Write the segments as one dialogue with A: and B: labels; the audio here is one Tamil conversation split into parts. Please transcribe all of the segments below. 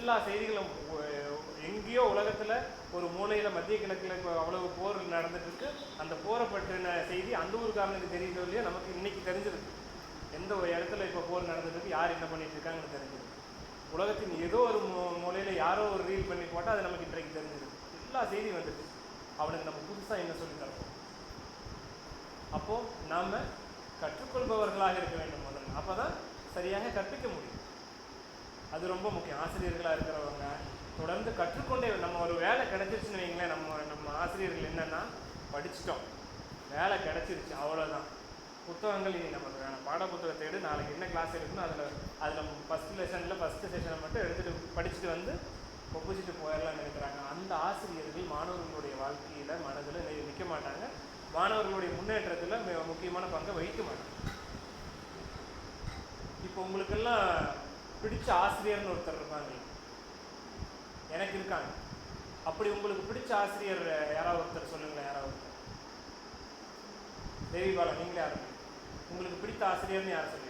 A: எல்லா செய்திகளும் எங்கேயோ உலகத்தில் ஒரு மூலையில் மத்திய கிழக்கில் இப்போ அவ்வளவு போர் நடந்துட்டுருக்கு. அந்த போரை பற்றின செய்தி அந்த ஊருக்காரனுக்கு தெரியுதோ இல்லையோ நமக்கு இன்னைக்கு தெரிஞ்சிருக்கு. எந்த ஒரு இடத்துல இப்போ போர் நடந்துருக்கு, யார் என்ன பண்ணிட்டு இருக்காங்கன்னு தெரிஞ்சிருக்கு. உலகத்தின் ஏதோ ஒரு மூலையில் யாரோ ஒரு ரீல் பண்ணி போட்டால் அது நமக்கு இன்றைக்கு தெரிஞ்சிருக்கு. எல்லா செய்தியும் வந்துட்டு அவனுக்கு நம்ம புதுசாக என்ன சொல்லி தரப்போம். அப்போது நாம் கற்றுக்கொள்பவர்களாக இருக்க வேண்டும் முதல்ல. அப்போ தான் சரியாக கற்பிக்க முடியும். அது ரொம்ப முக்கியம். ஆசிரியர்களாக இருக்கிறவங்க தொடர்ந்து கற்றுக்கொண்டே, நம்ம ஒரு வேலை கிடைச்சிருச்சுன்னு வைங்களேன், நம்ம ஆசிரியர்கள் என்னென்னா படிச்சிட்டோம், வேலை கிடைச்சிருச்சு, அவ்வளோதான். புத்தகங்கள் இனி நமக்கு வேணும். பாட புத்தகத்தை எடு, நாளைக்கு என்ன கிளாஸ் எடுக்கணும் அதில் ஃபஸ்ட் லெசனில் ஃபஸ்ட்டு செஷனை மட்டும் எடுத்துகிட்டு படிச்சுட்டு வந்து ஒப்பிச்சுட்டு போயிடலாம்னு நினைக்கிறாங்க. அந்த ஆசிரியர்கள் மாணவர்களுடைய வாழ்க்கையில் மனதில் நிற்க மாட்டாங்க. மாணவர்களுடைய முன்னேற்றத்தில் முக்கியமான பங்கை வகிக்க மாட்டாங்க. இப்போ உங்களுக்கெல்லாம் பிடிச்ச ஆசிரியர்னு ஒருத்தர் இருப்பாங்க, எனக்கு இருக்காங்க. அப்படி உங்களுக்கு பிடிச்ச ஆசிரியர் யாராவது ஒருத்தர் சொல்லுங்களேன். யாராவது ஒருத்தர். தேவி பாலா, நீங்களே யாரும் உங்களுக்கு பிடித்த ஆசிரியர்னு யார் சொல்லுவீங்க?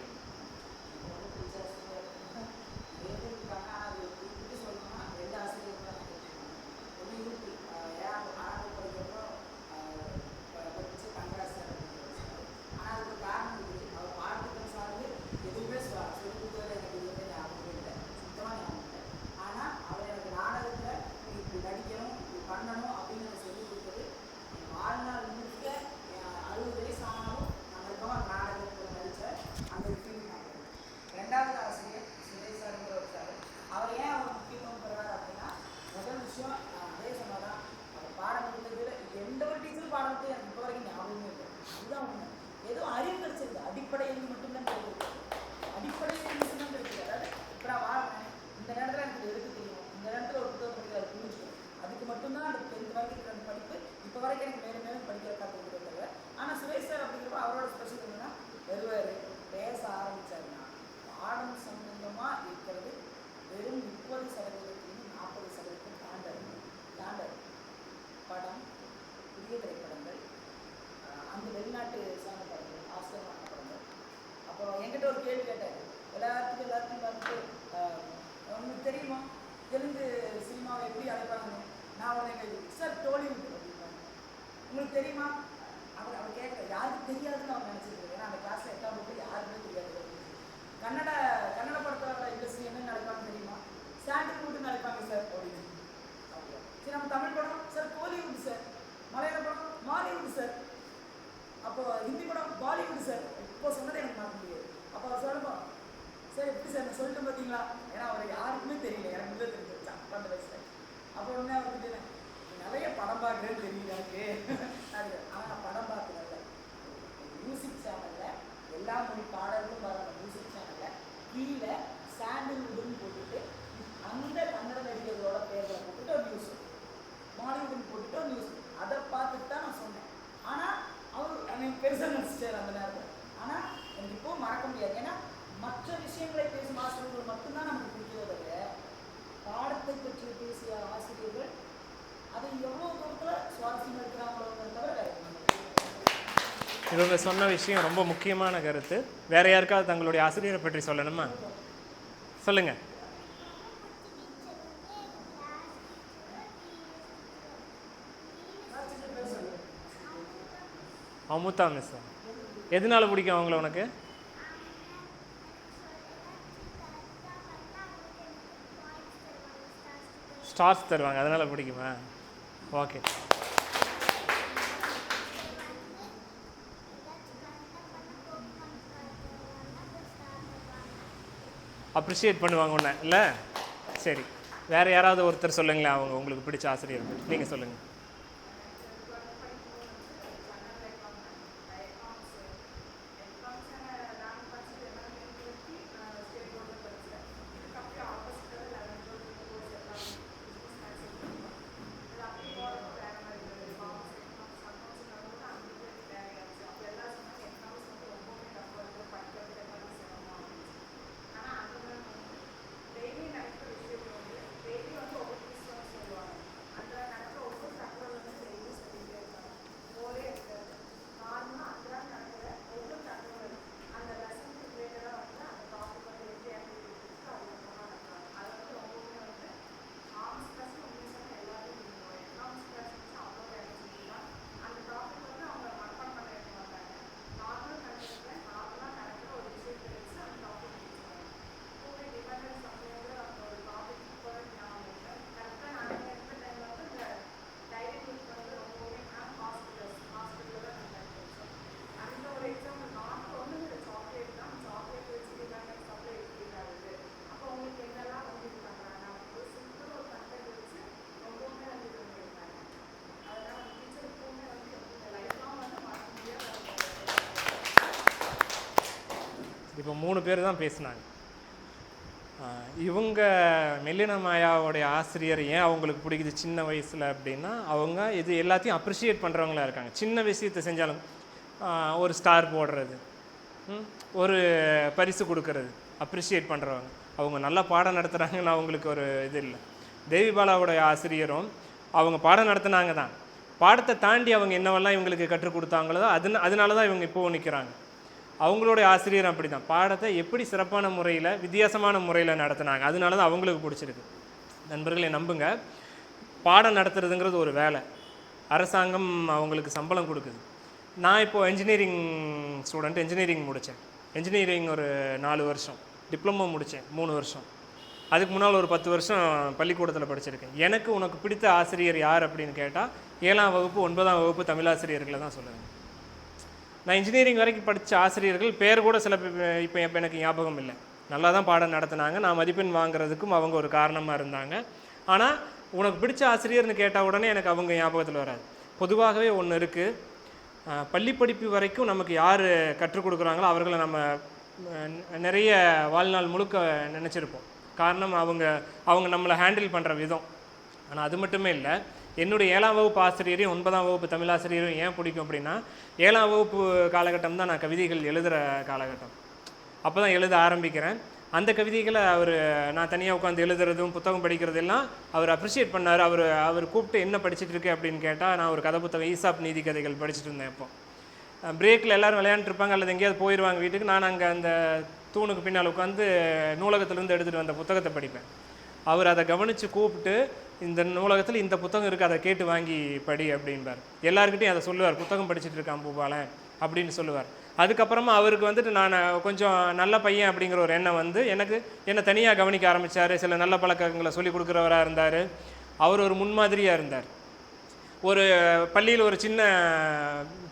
A: இவங்க சொன்ன விஷயம் ரொம்ப முக்கியமான கருத்து. வேற யாருக்காவது தங்களுடைய ஆசிரியரை பற்றி சொல்லணுமா? சொல்லுங்க. அமுதா மிஸ். எதனால பிடிக்கும் அவங்கள உனக்கு? ஸ்டார்ஸ் தருவாங்க, அதனால பிடிக்குமா? ஓகே. அப்ரிஷியேட் பண்ணுவாங்க ஒன்று இல்லை? சரி, வேறு யாராவது ஒருத்தர் சொல்லுங்களேன் அவங்க உங்களுக்கு பிடிச்ச ஆசிரியர். நீங்கள் சொல்லுங்கள். இப்போ 3 பேர் தான் பேசினாங்க. இவங்க மெல்லின மாயாவுடைய ஆசிரியர் ஏன் அவங்களுக்கு பிடிக்குது சின்ன வயசில் அப்படின்னா, அவங்க இது எல்லாத்தையும் அப்ரிஷியேட் பண்ணுறவங்களா இருக்காங்க. சின்ன விஷயத்தை செஞ்சாலும் ஒரு ஸ்டார் போடுறது, ஒரு பரிசு கொடுக்கறது, அப்ரிஷியேட் பண்ணுறவங்க. அவங்க நல்லா பாடம் நடத்துகிறாங்கன்னு அவங்களுக்கு ஒரு இது இல்லை. தேவி பாலாவுடைய ஆசிரியரும் அவங்க பாடம் நடத்துனாங்க தான், பாடத்தை தாண்டி அவங்க என்னவெல்லாம் இவங்களுக்கு கற்றுக் கொடுத்தாங்களோ அதனால தான் இவங்க இப்போவும் நிற்கிறாங்க. அவங்களுடைய ஆசிரியர் அப்படி தான் பாடத்தை எப்படி சிறப்பான முறையில் வித்தியாசமான முறையில் நடத்துனாங்க, அதனால தான் அவங்களுக்கு பிடிச்சிருக்கு. நண்பர்களே நம்புங்க, பாடம் நடத்துறதுங்கிறது ஒரு வேலை, அரசாங்கம் அவங்களுக்கு சம்பளம் கொடுக்குது. நான் இப்போது இன்ஜினியரிங் ஸ்டூடெண்ட், இன்ஜினியரிங் முடித்தேன். இன்ஜினியரிங் ஒரு 4 வருஷம், டிப்ளமோ முடித்தேன் 3 வருஷம். அதுக்கு முன்னால் ஒரு 10 வருஷம் பள்ளிக்கூடத்தில் படிச்சிருக்கேன். எனக்கு உனக்கு பிடித்த ஆசிரியர் யார் அப்படின்னு கேட்டால் 7ஆம் வகுப்பு 9ஆம் வகுப்பு தமிழாசிரியர்களை தான் சொல்லுவேன். நான் இன்ஜினியரிங் வரைக்கும் படித்த ஆசிரியர்கள் பேர் கூட சில இப்போ எனக்கு ஞாபகம் இல்லை. நல்லா தான் பாடம் நடத்தினாங்க, நான் மதிப்பெண் வாங்குறதுக்கும் அவங்க ஒரு காரணமாக இருந்தாங்க. ஆனால் உனக்கு பிடிச்ச ஆசிரியர்னு கேட்டால் உடனே எனக்கு அவங்க ஞாபகத்தில் வராது. பொதுவாகவே ஒன்று இருக்குது, பள்ளி படிப்பு வரைக்கும் நமக்கு யார் கற்றுக் கொடுக்குறாங்களோ அவர்களை நம்ம நிறைய வாழ்நாள் முழுக்க நினச்சிருப்போம். காரணம் அவங்க நம்மளை ஹேண்டில் பண்ணுற விதம். ஆனால் அது மட்டுமே இல்லை, என்னுடைய 7ஆம் வகுப்பு ஆசிரியரையும் 9ஆம் வகுப்பு தமிழாசிரியரும் ஏன் பிடிக்கும் அப்படின்னா, 7ஆம் வகுப்பு காலகட்டம் தான் நான் கவிதைகள் எழுதுகிற காலகட்டம். அப்போ தான் எழுத ஆரம்பிக்கிறேன். அந்த கவிதைகளை நான் தனியாக உட்காந்து எழுதுறதும் புத்தகம் படிக்கிறதெல்லாம் அவர் அப்ரிஷியேட் பண்ணார். அவர் கூப்பிட்டு என்ன படிச்சுட்டு இருக்கு அப்படின்னு கேட்டால், நான் ஒரு கதை புத்தகம் ஈசாப் நீதி கதைகள் படிச்சுட்டு இருந்தேன். இப்போ பிரேக்கில் எல்லோரும் விளையாண்டுருப்பாங்க அல்லது எங்கேயாவது போயிடுவாங்க வீட்டுக்கு, நான் அங்கே அந்த தூணுக்கு பின்னால் உட்காந்து நூலகத்திலேருந்து எடுத்துகிட்டு வந்த புத்தகத்தை படிப்பேன். அவர் அதை கவனித்து கூப்பிட்டு, இந்த நூலகத்தில் இந்த புத்தகம் இருக்குது, அதை கேட்டு வாங்கி படி அப்படின்பார். எல்லாருக்கிட்டையும் அதை சொல்லுவார், புத்தகம் படிச்சுட்டு இருக்கான் பூபாலன் அப்படின்னு சொல்லுவார். அதுக்கப்புறமா அவருக்கு நான் கொஞ்சம் நல்ல பையன் அப்படிங்கிற ஒரு எண்ணம் என்னை தனியாக கவனிக்க ஆரம்பித்தார். சில நல்ல பழக்கங்களை சொல்லிக் கொடுக்குறவராக இருந்தார். அவர் ஒரு முன்மாதிரியாக இருந்தார். ஒரு பள்ளியில் ஒரு சின்ன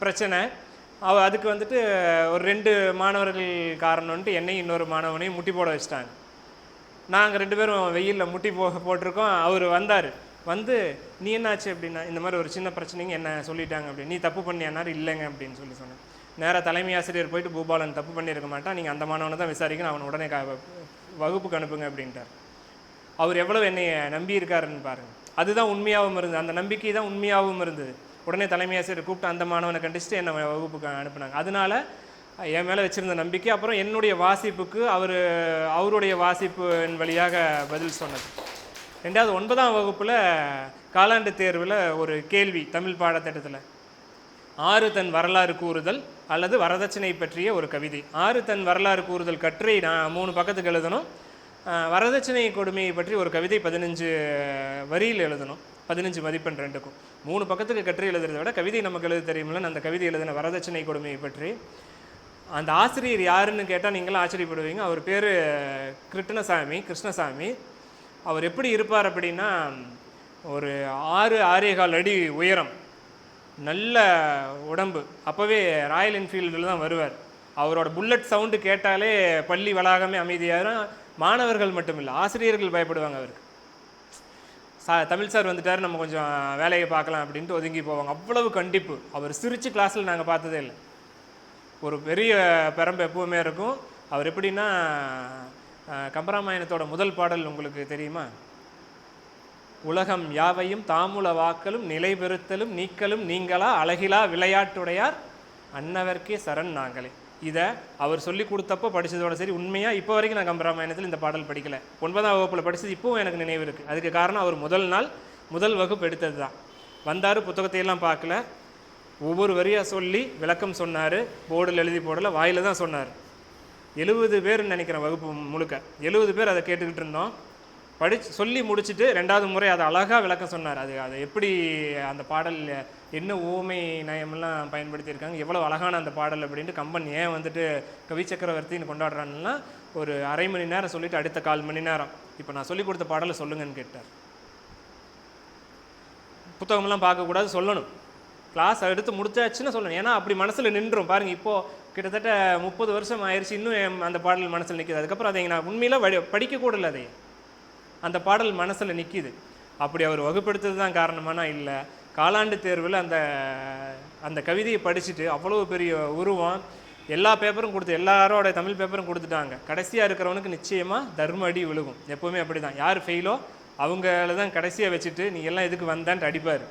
A: பிரச்சனை, அதுக்கு ஒரு 2 மாணவர்கள் காரணம்ன்ட்டு என்னையும் இன்னொரு மாணவனையும் முட்டி போட வச்சுட்டாங்க. நாங்கள் 2 பேரும் வெயிலில் முட்டி போட்டிருக்கோம். அவர் வந்தார், நீ என்னாச்சு அப்படின்னா, இந்த மாதிரி ஒரு சின்ன பிரச்சனைங்க என்ன சொல்லிட்டாங்க அப்படின்னு. நீ தப்பு பண்ணியானார்? இல்லைங்க அப்படின்னு சொன்னேன். நேராக தலைமை ஆசிரியர் போயிட்டு, பூபாலன் தப்பு பண்ணியிருக்க மாட்டான், நீங்கள் அந்த மாணவனை தான் விசாரிக்கணும், அவனை உடனே வகுப்புக்கு அனுப்புங்க அப்படின்ட்டார். அவர் எவ்வளோ என்னை நம்பியிருக்காருன்னு பாருங்கள். அதுதான் உண்மையாகவும் இருந்தது, அந்த நம்பிக்கை தான் உண்மையாகவும் இருந்தது. உடனே தலைமை ஆசிரியர் கூப்பிட்டு அந்த மாணவனை கண்டிச்சுட்டு என்னை வகுப்புக்கு அனுப்புனாங்க. அதனால் என் மேலே வச்சுருந்த நம்பிக்கை, அப்புறம் என்னுடைய வாசிப்புக்கு அவருடைய வாசிப்பின் வழியாக பதில் சொன்னது. 2வது 9ஆம் வகுப்பில் காலாண்டு தேர்வில் ஒரு கேள்வி, தமிழ் பாடத்திட்டத்தில் 6 தன் வரலாறு கூறுதல் அல்லது வரதட்சணை பற்றிய ஒரு கவிதை. 6 தன் வரலாறு கூறுதல் கட்டுரை நான் 3 பக்கத்துக்கு எழுதணும். வரதட்சணை கொடுமையை பற்றி ஒரு கவிதை 15 வரியில் எழுதணும். 15 மதிப்பெண் 2க்கும். 3 பக்கத்துக்கு கட்டுரை எழுதுறதை விட கவிதை நமக்கு எழுத தெரியுமில்ல. அந்த கவிதை எழுதின வரதட்சணை கொடுமையை பற்றி. அந்த ஆசிரியர் யாருன்னு கேட்டால் நீங்களும் ஆச்சரியப்படுவீங்க. அவர் பேர் கிருஷ்ணசாமி. அவர் எப்படி இருப்பார் அப்படின்னா, ஒரு 6-6.25 அடி உயரம், நல்ல உடம்பு. அப்போவே ராயல் என்ஃபீல்டில் தான் வருவார். அவரோட புல்லட் சவுண்டு கேட்டாலே பள்ளி வளாகமே அமைதியாகும். மாணவர்கள் மட்டும் இல்லை, ஆசிரியர்கள் பயப்படுவாங்க அவருக்கு. தமிழ் சார் வந்துட்டார், நம்ம கொஞ்சம் வேலையை பார்க்கலாம் அப்படின்ட்டு ஒதுங்கி போவாங்க. அவ்வளவு கண்டிப்பு. அவர் சிரித்து கிளாஸில் நாங்கள் பார்த்ததே இல்லை. ஒரு பெரிய பெரம்பு எப்பவுமே இருக்கும். அவர் எப்படின்னா, கம்பராமாயணத்தோட முதல் பாடல் உங்களுக்கு தெரியுமா? உலகம் யாவையும் தாமுல வாக்கலும் நிலை பெறுத்தலும் நீக்கலும் நீங்களா அழகிலா விளையாட்டுடையார் அன்னவர்க்கே சரண் நாங்களே. இதை அவர் சொல்லி கொடுத்தப்போ படித்ததோட சரி. உண்மையாக இப்போ வரைக்கும் நான் கம்பராமாயணத்தில் இந்த பாடல் படிக்கலை. 9ஆம் வகுப்பில் படித்தது இப்போவும் எனக்கு நினைவு இருக்குது. அதுக்கு காரணம் அவர் முதல் வகுப்பு எடுத்தது தான். வந்தார், புத்தகத்தையெல்லாம் பார்க்கல, ஒவ்வொரு வரியாக சொல்லி விளக்கம் சொன்னார். போர்டில் எழுதி போடலை, வாயில் தான் சொன்னார். 70 பேர்னு நினைக்கிறேன் வகுப்பு முழுக்க. 70 பேர் அதை கேட்டுக்கிட்டு இருந்தோம். சொல்லி முடிச்சுட்டு 2வது முறை அதை அழகாக விளக்கம் சொன்னார். அதை எப்படி அந்த பாடல் என்ன ஊமை நயமெல்லாம் பயன்படுத்தியிருக்காங்க, எவ்வளோ அழகான அந்த பாடல் அப்படின்ட்டு. கம்பன் ஏன் கவி சக்கரவர்த்தின்னு கொண்டாடுறான்னா, ஒரு அரை மணி நேரம் சொல்லிவிட்டு அடுத்த 1/4 மணி நேரம் இப்போ நான் சொல்லிக் கொடுத்த பாடலை சொல்லுங்கன்னு கேட்டார். புத்தகமெல்லாம் பார்க்கக்கூடாது, சொல்லணும். கிளாஸ் எடுத்து முடிச்சாச்சுன்னு சொல்லணும். ஏன்னா அப்படி மனசில் நின்றும். பாருங்கள், இப்போது கிட்டத்தட்ட 30 வருஷம் ஆயிடுச்சு, இன்னும் அந்த பாடல் மனசில் நிற்கிது. அதுக்கப்புறம் அதை நான் உண்மையில் படிக்கக்கூட இல்லை. அதை அந்த பாடல் மனசில் நிற்கிது. அப்படி அவர் வகுப்படுத்தது தான் காரணமானா இல்லை. காலாண்டு தேர்வில் அந்த கவிதையை படிச்சுட்டு அவ்வளோ பெரிய உருவம், எல்லா பேப்பரும் கொடுத்து எல்லாரோட தமிழ் பேப்பரும் கொடுத்துட்டாங்க. கடைசியாக இருக்கிறவனுக்கு நிச்சயமாக தர்ம அடி விழுகும். எப்போவுமே அப்படி தான். யார் ஃபெயிலோ அவங்கள தான் கடைசியாக வச்சுட்டு நீ எல்லாம் எதுக்கு வந்தான்ட்டு அடிப்பார்.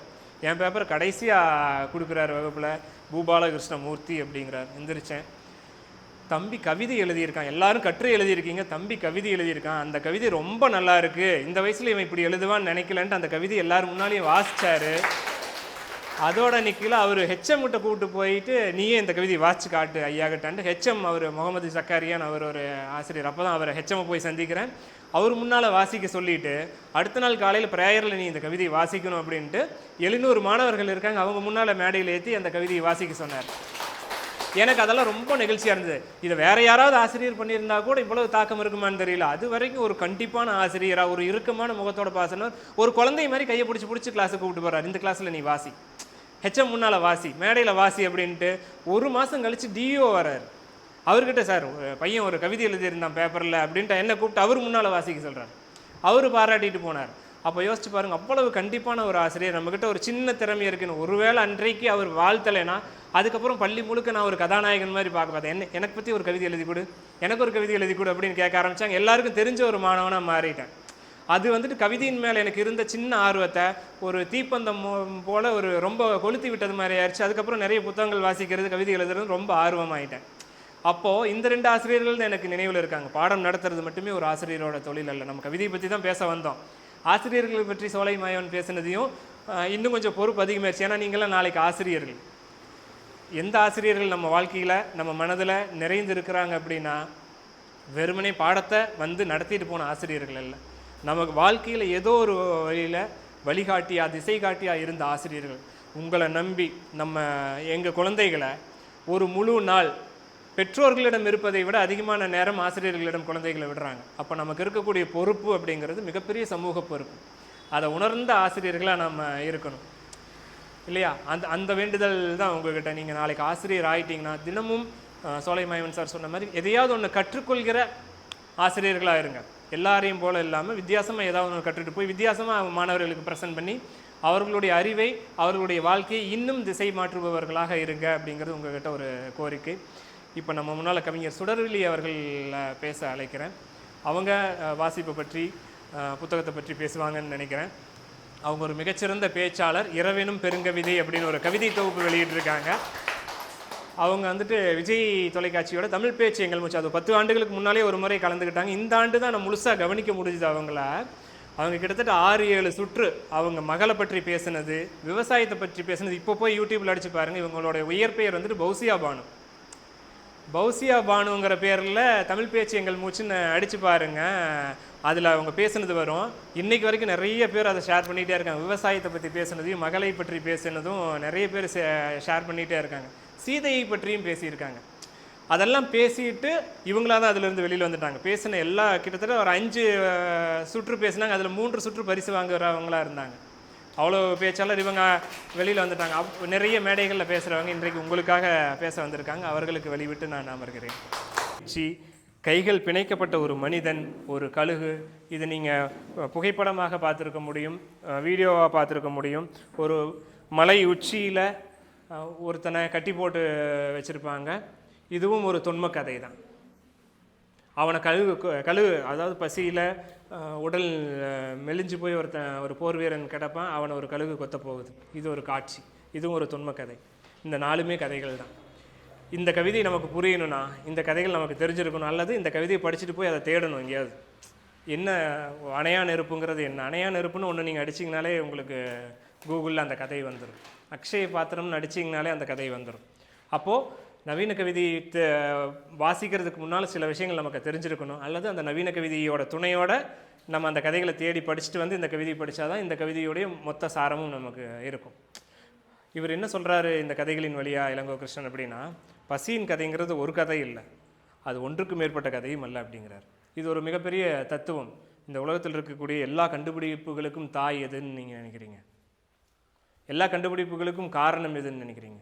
A: என் பேப்பர் கடைசியாக கொடுக்குறாரு வகுப்பில், பூபாலகிருஷ்ணமூர்த்தி அப்படிங்கிறார். எந்திரிச்சேன். தம்பி கவிதை எழுதியிருக்கான், எல்லாரும் கட்டுரை எழுதியிருக்கீங்க, தம்பி கவிதை எழுதியிருக்கான், அந்த கவிதை ரொம்ப நல்லா இருக்குது, இந்த வயசில் இவன் இப்படி எழுதுவான்னு நினைக்கலன்ட்டு அந்த கவிதை எல்லாரும் முன்னாலேயும் வாசித்தார். அதோட நிற்கல அவர் ஹெச்எம் கிட்ட கூப்பிட்டு போயிட்டு நீயே இந்த கவிதையை வாசிச்சு காட்டு ஐயா கிட்டான்ட்டு ஹெச்எம் அவர் முகமது சக்காரியான் அவர் ஒரு ஆசிரியர். அப்போ தான் அவரை ஹெச்எம்மை போய் சந்திக்கிறேன். அவர் முன்னால் வாசிக்க சொல்லிவிட்டு அடுத்த நாள் காலையில் ப்ரேயரில் நீ இந்த கவிதையை வாசிக்கணும் அப்படின்ட்டு 700 மாணவர்கள் இருக்காங்க, அவங்க முன்னால் மேடையில் ஏற்றி அந்த கவிதையை வாசிக்க சொன்னார். எனக்கு அதெல்லாம் ரொம்ப நெகிழ்ச்சியாக இருந்தது. இதை வேறு யாராவது ஆசிரியர் பண்ணியிருந்தா கூட இவ்வளவு தாக்கம் இருக்குமான்னு தெரியல. அது வரைக்கும் ஒரு கண்டிப்பான ஆசிரியராக, ஒரு இறுக்கமான முகத்தோட பாசனர், ஒரு குழந்தை மாதிரி கையை பிடிச்சி கிளாஸுக்கு கூப்பிட்டு போகிறார். இந்த கிளாஸில் நீ வாசி, ஹெச்எம் முன்னால் வாசி, மேடையில் வாசி அப்படின்ட்டு. ஒரு மாதம் கழித்து டிஓ வர்றார். அவர்கிட்ட சார் பையன் ஒரு கவிதை எழுதியிருந்தான் பேப்பரில் அப்படின்ட்டு என்னை கூப்பிட்டு அவர் முன்னால் வாசிக்க சொல்கிறார். அவர் பாராட்டிட்டு போனார். அப்போ யோசிச்சு பாருங்க, அவ்வளவு கண்டிப்பான ஒரு ஆசிரியர். நம்மக்கிட்ட ஒரு சின்ன திறமை இருக்குன்னு ஒருவேளை அன்றைக்கு அவர் வாழ்த்தலைன்னா அதுக்கப்புறம் பள்ளி முழுக்க நான் ஒரு கதாநாயகன் மாதிரி பார்க்க பார்த்தேன். எனக்கு பற்றி ஒரு கவிதை எழுதி கொடு, எனக்கு ஒரு கவிதை எழுதி கொடு அப்படின்னு கேட்க ஆரம்பித்தாங்க. எல்லாருக்கும் தெரிஞ்ச ஒரு மாணவனாக மாறிட்டேன். அது வந்துட்டு கவிதையின் மேலே எனக்கு இருந்த சின்ன ஆர்வத்தை ஒரு தீப்பந்தம் போல் ஒரு ரொம்ப கொளுத்தி விட்டது மாதிரி ஆயிடுச்சு. அதுக்கப்புறம் நிறைய புத்தகங்கள் வாசிக்கிறது, கவிதை எழுதுறது ரொம்ப ஆர்வமாயிட்டேன். அப்போது இந்த 2 ஆசிரியர்கள் தான் எனக்கு நினைவில் இருக்காங்க. பாடம் நடத்துறது மட்டுமே ஒரு ஆசிரியரோட தொழில் அல்ல. நம்ம கவிதையை பற்றி தான் பேச வந்தோம். ஆசிரியர்களை பற்றி சோலை மாயவன் பேசினதையும் இன்னும் கொஞ்சம் பொறுப்பு அதிகமாகிடுச்சு. ஏன்னா நீங்களாம் நாளைக்கு ஆசிரியர்கள். எந்த ஆசிரியர்கள் நம்ம வாழ்க்கையில் நம்ம மனதில் நிறைந்து இருக்கிறாங்க அப்படின்னா வெறுமனே பாடத்தை வந்து நடத்திட்டு போன ஆசிரியர்கள் இல்லை, நமக்கு வாழ்க்கையில் ஏதோ ஒரு வழியில் வழிகாட்டியாக திசை காட்டியாக இருந்த ஆசிரியர்கள். உங்களை நம்பி நம்ம எங்கள் குழந்தைகளை ஒரு முழு நாள் பெற்றோர்களிடம் இருப்பதை விட அதிகமான நேரம் ஆசிரியர்களிடம் குழந்தைகளை விடுறாங்க. அப்போ நமக்கு இருக்கக்கூடிய பொறுப்பு அப்படிங்கிறது மிகப்பெரிய சமூக பொறுப்பு. அதை உணர்ந்த ஆசிரியர்களாக நம்ம இருக்கணும் இல்லையா? அந்த வேண்டுதல் தான் உங்ககிட்ட. நீங்கள் நாளைக்கு ஆசிரியர் ஆகிட்டிங்கன்னா தினமும் சோலை மாயவன் சார் சொன்ன மாதிரி எதையாவது ஒன்று கற்றுக்கொள்கிற ஆசிரியர்களாக இருங்க. எல்லாரையும் போல இல்லாமல் வித்தியாசமாக ஏதாவது ஒன்று கற்றுட்டு போய் வித்தியாசமாக மாணவர்களுக்கு ப்ரெசென்ட் பண்ணி அவர்களுடைய அறிவை, அவர்களுடைய வாழ்க்கையை இன்னும் திசை மாற்றுபவர்களாக இருங்க அப்படிங்கிறது உங்ககிட்ட ஒரு கோரிக்கை. இப்போ நம்ம முன்னால் கவிஞர் சுடர்விழி அவர்கள் பேச அழைக்கிறேன். அவங்க வாசிப்பை பற்றி புத்தகத்தை பற்றி பேசுவாங்கன்னு நினைக்கிறேன். அவங்க ஒரு மிகச்சிறந்த பேச்சாளர். இரவெனும் பெருங்கவிதை அப்படின்னு ஒரு கவிதை தொகுப்பு வெளியிட்டிருக்காங்க. அவங்க வந்துட்டு விஜய் தொலைக்காட்சியோட தமிழ் பேச்சு எங்கள் மூச்சு அது 10 ஆண்டுகளுக்கு முன்னாலே ஒரு முறை கலந்துக்கிட்டாங்க. இந்த ஆண்டு தான் நான் முழுசாக கவனிக்க முடிஞ்சுது அவங்கள. அவங்க கிட்டத்தட்ட 6-7 சுற்று அவங்க மகளை பற்றி பேசுனது, விவசாயத்தை பற்றி பேசுனது. இப்போ போய் யூடியூப்பில் அடித்து பாருங்கள். இவங்களோட இயற்பெயர் வந்துட்டு பௌசியா பானு. பௌசியா பானுங்கிற பேரில் தமிழ் பேச்சு எங்கள் மூச்சுன்னு அடித்து பாருங்கள், அதில் அவங்க பேசுனது வரும். இன்றைக்கு வரைக்கும் நிறைய பேர் அதை ஷேர் பண்ணிகிட்டே இருக்காங்க. விவசாயத்தை பற்றி பேசுனதையும் மகளை பற்றி பேசுனதும் நிறைய பேர் ஷேர் பண்ணிகிட்டே இருக்காங்க. சீதையை பற்றியும் பேசியிருக்காங்க. அதெல்லாம் பேசிட்டு இவங்களாக தான் அதிலேருந்து வெளியில் வந்துட்டாங்க. பேசின எல்லா கிட்டத்தட்ட ஒரு 5 சுற்று பேசினாங்க. அதில் 3 சுற்று பரிசு வாங்குறவங்களாக இருந்தாங்க. அவ்வளோ பேச்சாளர் இவங்க வெளியில் வந்துட்டாங்க. நிறைய மேடைகளில் பேசுகிறவங்க இன்றைக்கு உங்களுக்காக பேச வந்திருக்காங்க. அவர்களுக்கு வெளிவிட்டு நான் அமர்கிறேன். கைகள் பிணைக்கப்பட்ட ஒரு மனிதன், ஒரு கழுகு. இது நீங்கள் புகைப்படமாக பார்த்துருக்க முடியும், வீடியோவாக பார்த்துருக்க முடியும். ஒரு மலை உச்சியில் ஒருத்தனை கட்டி போட்டு வச்சுருப்பாங்க. இதுவும் ஒரு தொன்ம கதை தான். அவனை கழுகு அதாவது பசியில் உடல் மெலிஞ்சு போய் ஒரு போர் வீரன் கிடப்பான், அவனை ஒரு கழுகு கொத்த போகுது. இது ஒரு காட்சி, இதுவும் ஒரு தொன்ம கதை. இந்த 4மே கதைகள் தான். இந்த கவிதை நமக்கு புரியணும்னா இந்த கதைகள் நமக்கு தெரிஞ்சிருக்கணும், அல்லது இந்த கவிதையை படிச்சுட்டு போய் அதை தேடணும். எங்கேயாவது என்ன அணையா நெருப்புங்கிறது என்ன, அணையா நெருப்புன்னு ஒன்று நீங்கள் அடிச்சிங்கனாலே உங்களுக்கு கூகுளில் அந்த கதை வந்துடும். அக்ஷய பாத்திரம்னு அடிச்சிங்கனாலே அந்த கதை வந்துடும். அப்போது நவீன கவிதை வாசிக்கிறதுக்கு முன்னால் சில விஷயங்கள் நமக்கு தெரிஞ்சிருக்கணும், அல்லது அந்த நவீன கவிதையோட துணையோட நம்ம அந்த கதைகளை தேடி படிச்சுட்டு வந்து இந்த கவிதையை படித்தாதான் இந்த கவிதையோடைய மொத்த சாரமும் நமக்கு இருக்கும். இவர் என்ன சொல்கிறாரு இந்த கதைகளின் வழியாக இளங்கோ கிருஷ்ணன் அப்படின்னா, பசியின் கதைங்கிறது ஒரு கதை இல்லை, அது ஒன்றுக்கு மேற்பட்ட கதையும் அல்ல அப்படிங்கிறார். இது ஒரு மிகப்பெரிய தத்துவம். இந்த உலகத்தில் இருக்கக்கூடிய எல்லா கண்டுபிடிப்புகளுக்கும் தாய் எதுன்னு நீங்கள் நினைக்கிறீங்க? எல்லா கண்டுபிடிப்புகளுக்கும் காரணம் எதுன்னு நினைக்கிறீங்க?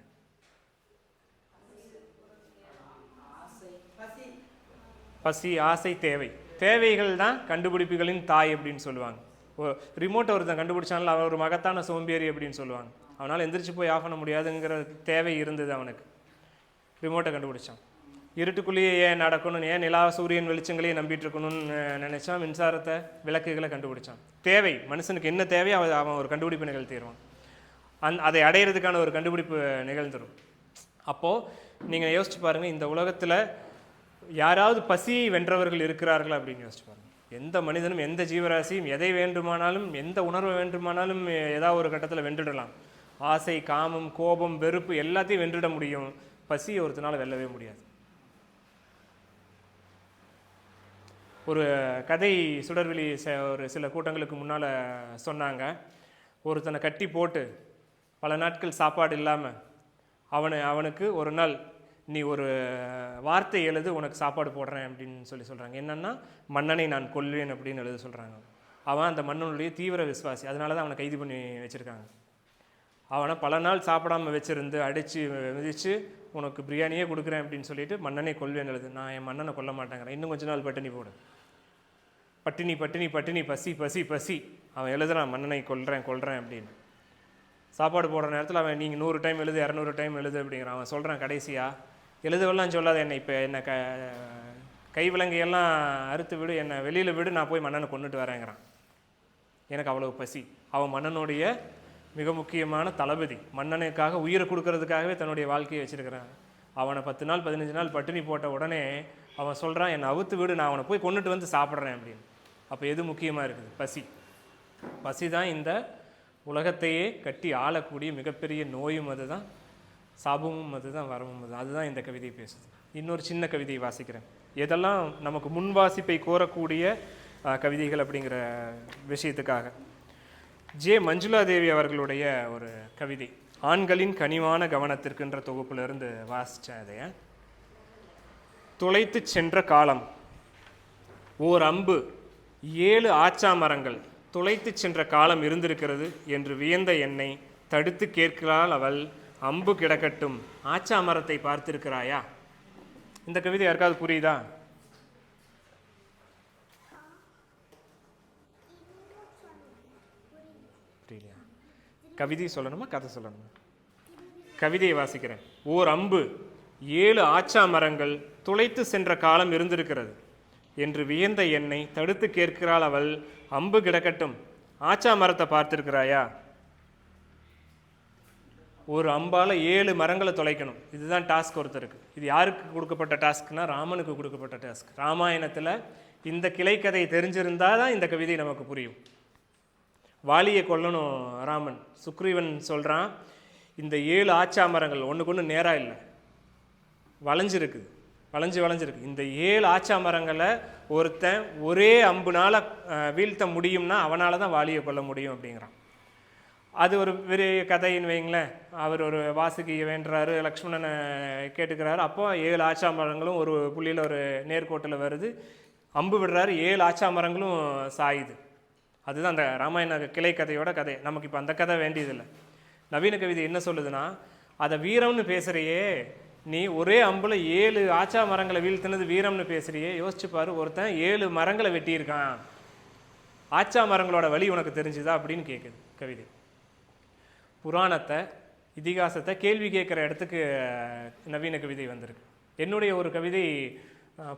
A: பசி, ஆசை, தேவை. தேவைகள் தான் கண்டுபிடிப்புகளின் தாய் அப்படின்னு சொல்லுவாங்க. ரிமோட்டை ஒருத்தன் கண்டுபிடிச்சாலும் அவன் ஒரு மகத்தான சோம்பேறி அப்படின்னு சொல்லுவாங்க. அவனால் எந்திரிச்சு போய் ஆஃப் பண்ண முடியாதுங்கிற தேவை இருந்தது அவனுக்கு, ரிமோட்டை கண்டுபிடிச்சான். இருட்டுக்குள்ளேயே ஏன் நடக்கணும்னு, ஏன் நிலா சூரியன் வெளிச்சங்களையே நம்பிட்டு இருக்கணும்னு நினச்சான். மின்சாரத்தை, விளக்குகளை கண்டுபிடிச்சான். தேவை மனுஷனுக்கு என்ன தேவையோ அவன் ஒரு கண்டுபிடிப்பு நிகழ்த்திடுவான். அதை அடையிறதுக்கான ஒரு கண்டுபிடிப்பு நிகழ்ந்துடும். அப்போது நீங்கள் யோசிச்சு பாருங்கள், இந்த உலகத்தில் யாராவது பசியை வென்றவர்கள் இருக்கிறார்களா அப்படின்னு யோசிச்சு பாருங்கள். எந்த மனிதனும் எந்த ஜீவராசியும் எதை வேண்டுமானாலும், எந்த உணர்வை வேண்டுமானாலும் ஏதாவது ஒரு கட்டத்தில் வென்றுடலாம். ஆசை, காமம், கோபம், வெறுப்பு எல்லாத்தையும் வென்றுட முடியும். பசியை ஒருத்தனால வெல்லவே முடியாது. ஒரு கதை சுடர்வெளி ஒரு சில கூட்டங்களுக்கு முன்னால் சொன்னாங்க. ஒருத்தனை கட்டி போட்டு பல நாட்கள் சாப்பாடு இல்லாமல் அவனுக்கு ஒரு நாள் நீ ஒரு வார்த்தை எழுது, உனக்கு சாப்பாடு போடுறேன் அப்படின்னு சொல்கிறாங்க. என்னென்னா, மன்னனை நான் கொல்வேன் அப்படின்னு எழுத சொல்கிறாங்க. அவன் அந்த மன்னனுடைய தீவிர விசுவாசி. அதனால தான் அவனை கைது பண்ணி வச்சுருக்காங்க. அவனை பல நாள் சாப்பிடாமல் வச்சுருந்து அடித்து மிதித்து உனக்கு பிரியாணியே கொடுக்குறேன் அப்படின்னு சொல்லிட்டு மன்னனை கொல்வேன் எழுது. நான் என் மன்னனை கொல்ல மாட்டேங்கிறேன், இன்னும் கொஞ்ச நாள் பட்டினி போடு, பட்டினி பட்டினி பட்டினி, பசி பசி பசி. அவன் எழுதுறான் மன்னனை கொல்றேன் அப்படின்னு. சாப்பாடு போடுற நேரத்தில் அவன் நீங்கள் 100 டைம் எழுது, 200 டைம் எழுது அப்படிங்கிறான். அவன் சொல்கிறான், கடைசியாக எழுதவெல்லாம் சொல்லாத, என்னை இப்போ என்னை கை விலங்கையெல்லாம் அறுத்து விடு, என்னை வெளியில் விடு, நான் போய் மன்னனை கொண்டுட்டு வரேங்கிறான். எனக்கு அவ்வளோ பசி. அவன் மன்னனுடைய மிக முக்கியமான தளபதி, மன்னனுக்காக உயிரை கொடுக்கறதுக்காகவே தன்னுடைய வாழ்க்கையை வச்சுருக்கிறான். அவனை 10 நாள் 15 நாள் பட்டினி போட்ட உடனே அவன் சொல்கிறான், என்னை அவுத்து விடு, நான் அவனை போய் கொண்டுட்டு வந்து சாப்பிட்றேன் அப்படின்னு. அப்போ எது முக்கியமாக இருக்குது? பசி. பசி தான் இந்த உலகத்தையே கட்டி ஆளக்கூடிய மிகப்பெரிய நோயும் அதுதான், சாபமும் அதுதான், வரமும் அதுதான். அதுதான் இந்த கவிதை பேசுது. இன்னொரு சின்ன கவிதையை வாசிக்கிறேன். எதெல்லாம் நமக்கு முன்வாசிப்பை கோரக்கூடிய கவிதைகள் அப்படிங்கிற விஷயத்துக்காக. ஜே மஞ்சுளா தேவி அவர்களுடைய ஒரு கவிதை, ஆண்களின் கனிவான கவனத்திற்குன்ற தொகுப்பிலிருந்து வாசித்தேன். அதை துளைத்து சென்ற காலம், ஓர் அம்பு 7 ஆச்சா மரங்கள் துளைத்து சென்ற காலம் இருந்திருக்கிறது என்று வியந்த என்னை தடுத்து கேட்கிறாள் அவள், அம்பு கிடக்கட்டும், ஆச்சா மரத்தை பார்த்திருக்கிறாயா? இந்த கவிதை யாருக்காவது புரியுதா? புரியலையா? கவிதை சொல்லணுமா கதை சொல்லணுமா? கவிதையை வாசிக்கிறேன். ஓர் அம்பு 7 ஆச்சா மரங்கள் துளைத்து சென்ற காலம் இருந்திருக்கிறது என்று வியந்த என்னை தடுத்து கேட்கிறாள் அவள், அம்பு கிடக்கட்டும், ஆச்சா மரத்தை பார்த்திருக்கிறாயா? ஒரு அம்பால் 7 மரங்களை தொலைக்கணும். இதுதான் டாஸ்க் ஒருத்தருக்கு. இது யாருக்கு கொடுக்கப்பட்ட டாஸ்க்னா, ராமனுக்கு கொடுக்கப்பட்ட டாஸ்க். ராமாயணத்தில் இந்த கிளைக்கதை தெரிஞ்சிருந்தால் தான் இந்த கவிதை நமக்கு புரியும். வாலியை கொல்லணும் ராமன். சுக்ரீவன் சொல்கிறான், இந்த 7 ஆச்சா மரங்கள் ஒன்றுக்கு ஒன்று நேராக இல்லை, வளைஞ்சிருக்கு. இந்த 7 ஆச்சா மரங்களை ஒருத்தன் ஒரே அம்புனால் வீழ்த்த முடியும்னா அவனால் தான் வாலியை கொல்ல முடியும் அப்படிங்கிறான். அது ஒரு பெரிய கதைன்னு வைங்களேன். அவர் ஒரு வாசுகியை வேண்டுறாரு, லக்ஷ்மணனை கேட்டுக்கிறாரு. அப்போ 7 ஆச்சா மரங்களும் ஒரு புள்ளியில் ஒரு நேர்கோட்டில் வருது. அம்பு விடுறாரு, 7 ஆச்சா மரங்களும் சாயுது. அதுதான் அந்த ராமாயண கிளை கதையோட கதை. நமக்கு இப்போ அந்த கதை வேண்டியதில்லை. நவீன கவிதை என்ன சொல்லுதுன்னா, அதை வீரம்னு பேசுகிறையே நீ, ஒரே அம்புல 7 ஆச்சா மரங்களை வீழ்த்தினது வீரம்னு பேசுறியே, யோசிச்சு பாரு, ஒருத்தன் 7 மரங்களை வெட்டியிருக்கான், ஆச்சா மரங்களோட வழி உனக்கு தெரிஞ்சுதா அப்படின்னு கேட்குது கவிதை. புராணத்தை, இதிகாசத்தை கேள்வி கேட்குற இடத்துக்கு நவீன கவிதை வந்திருக்கு. என்னுடைய ஒரு கவிதை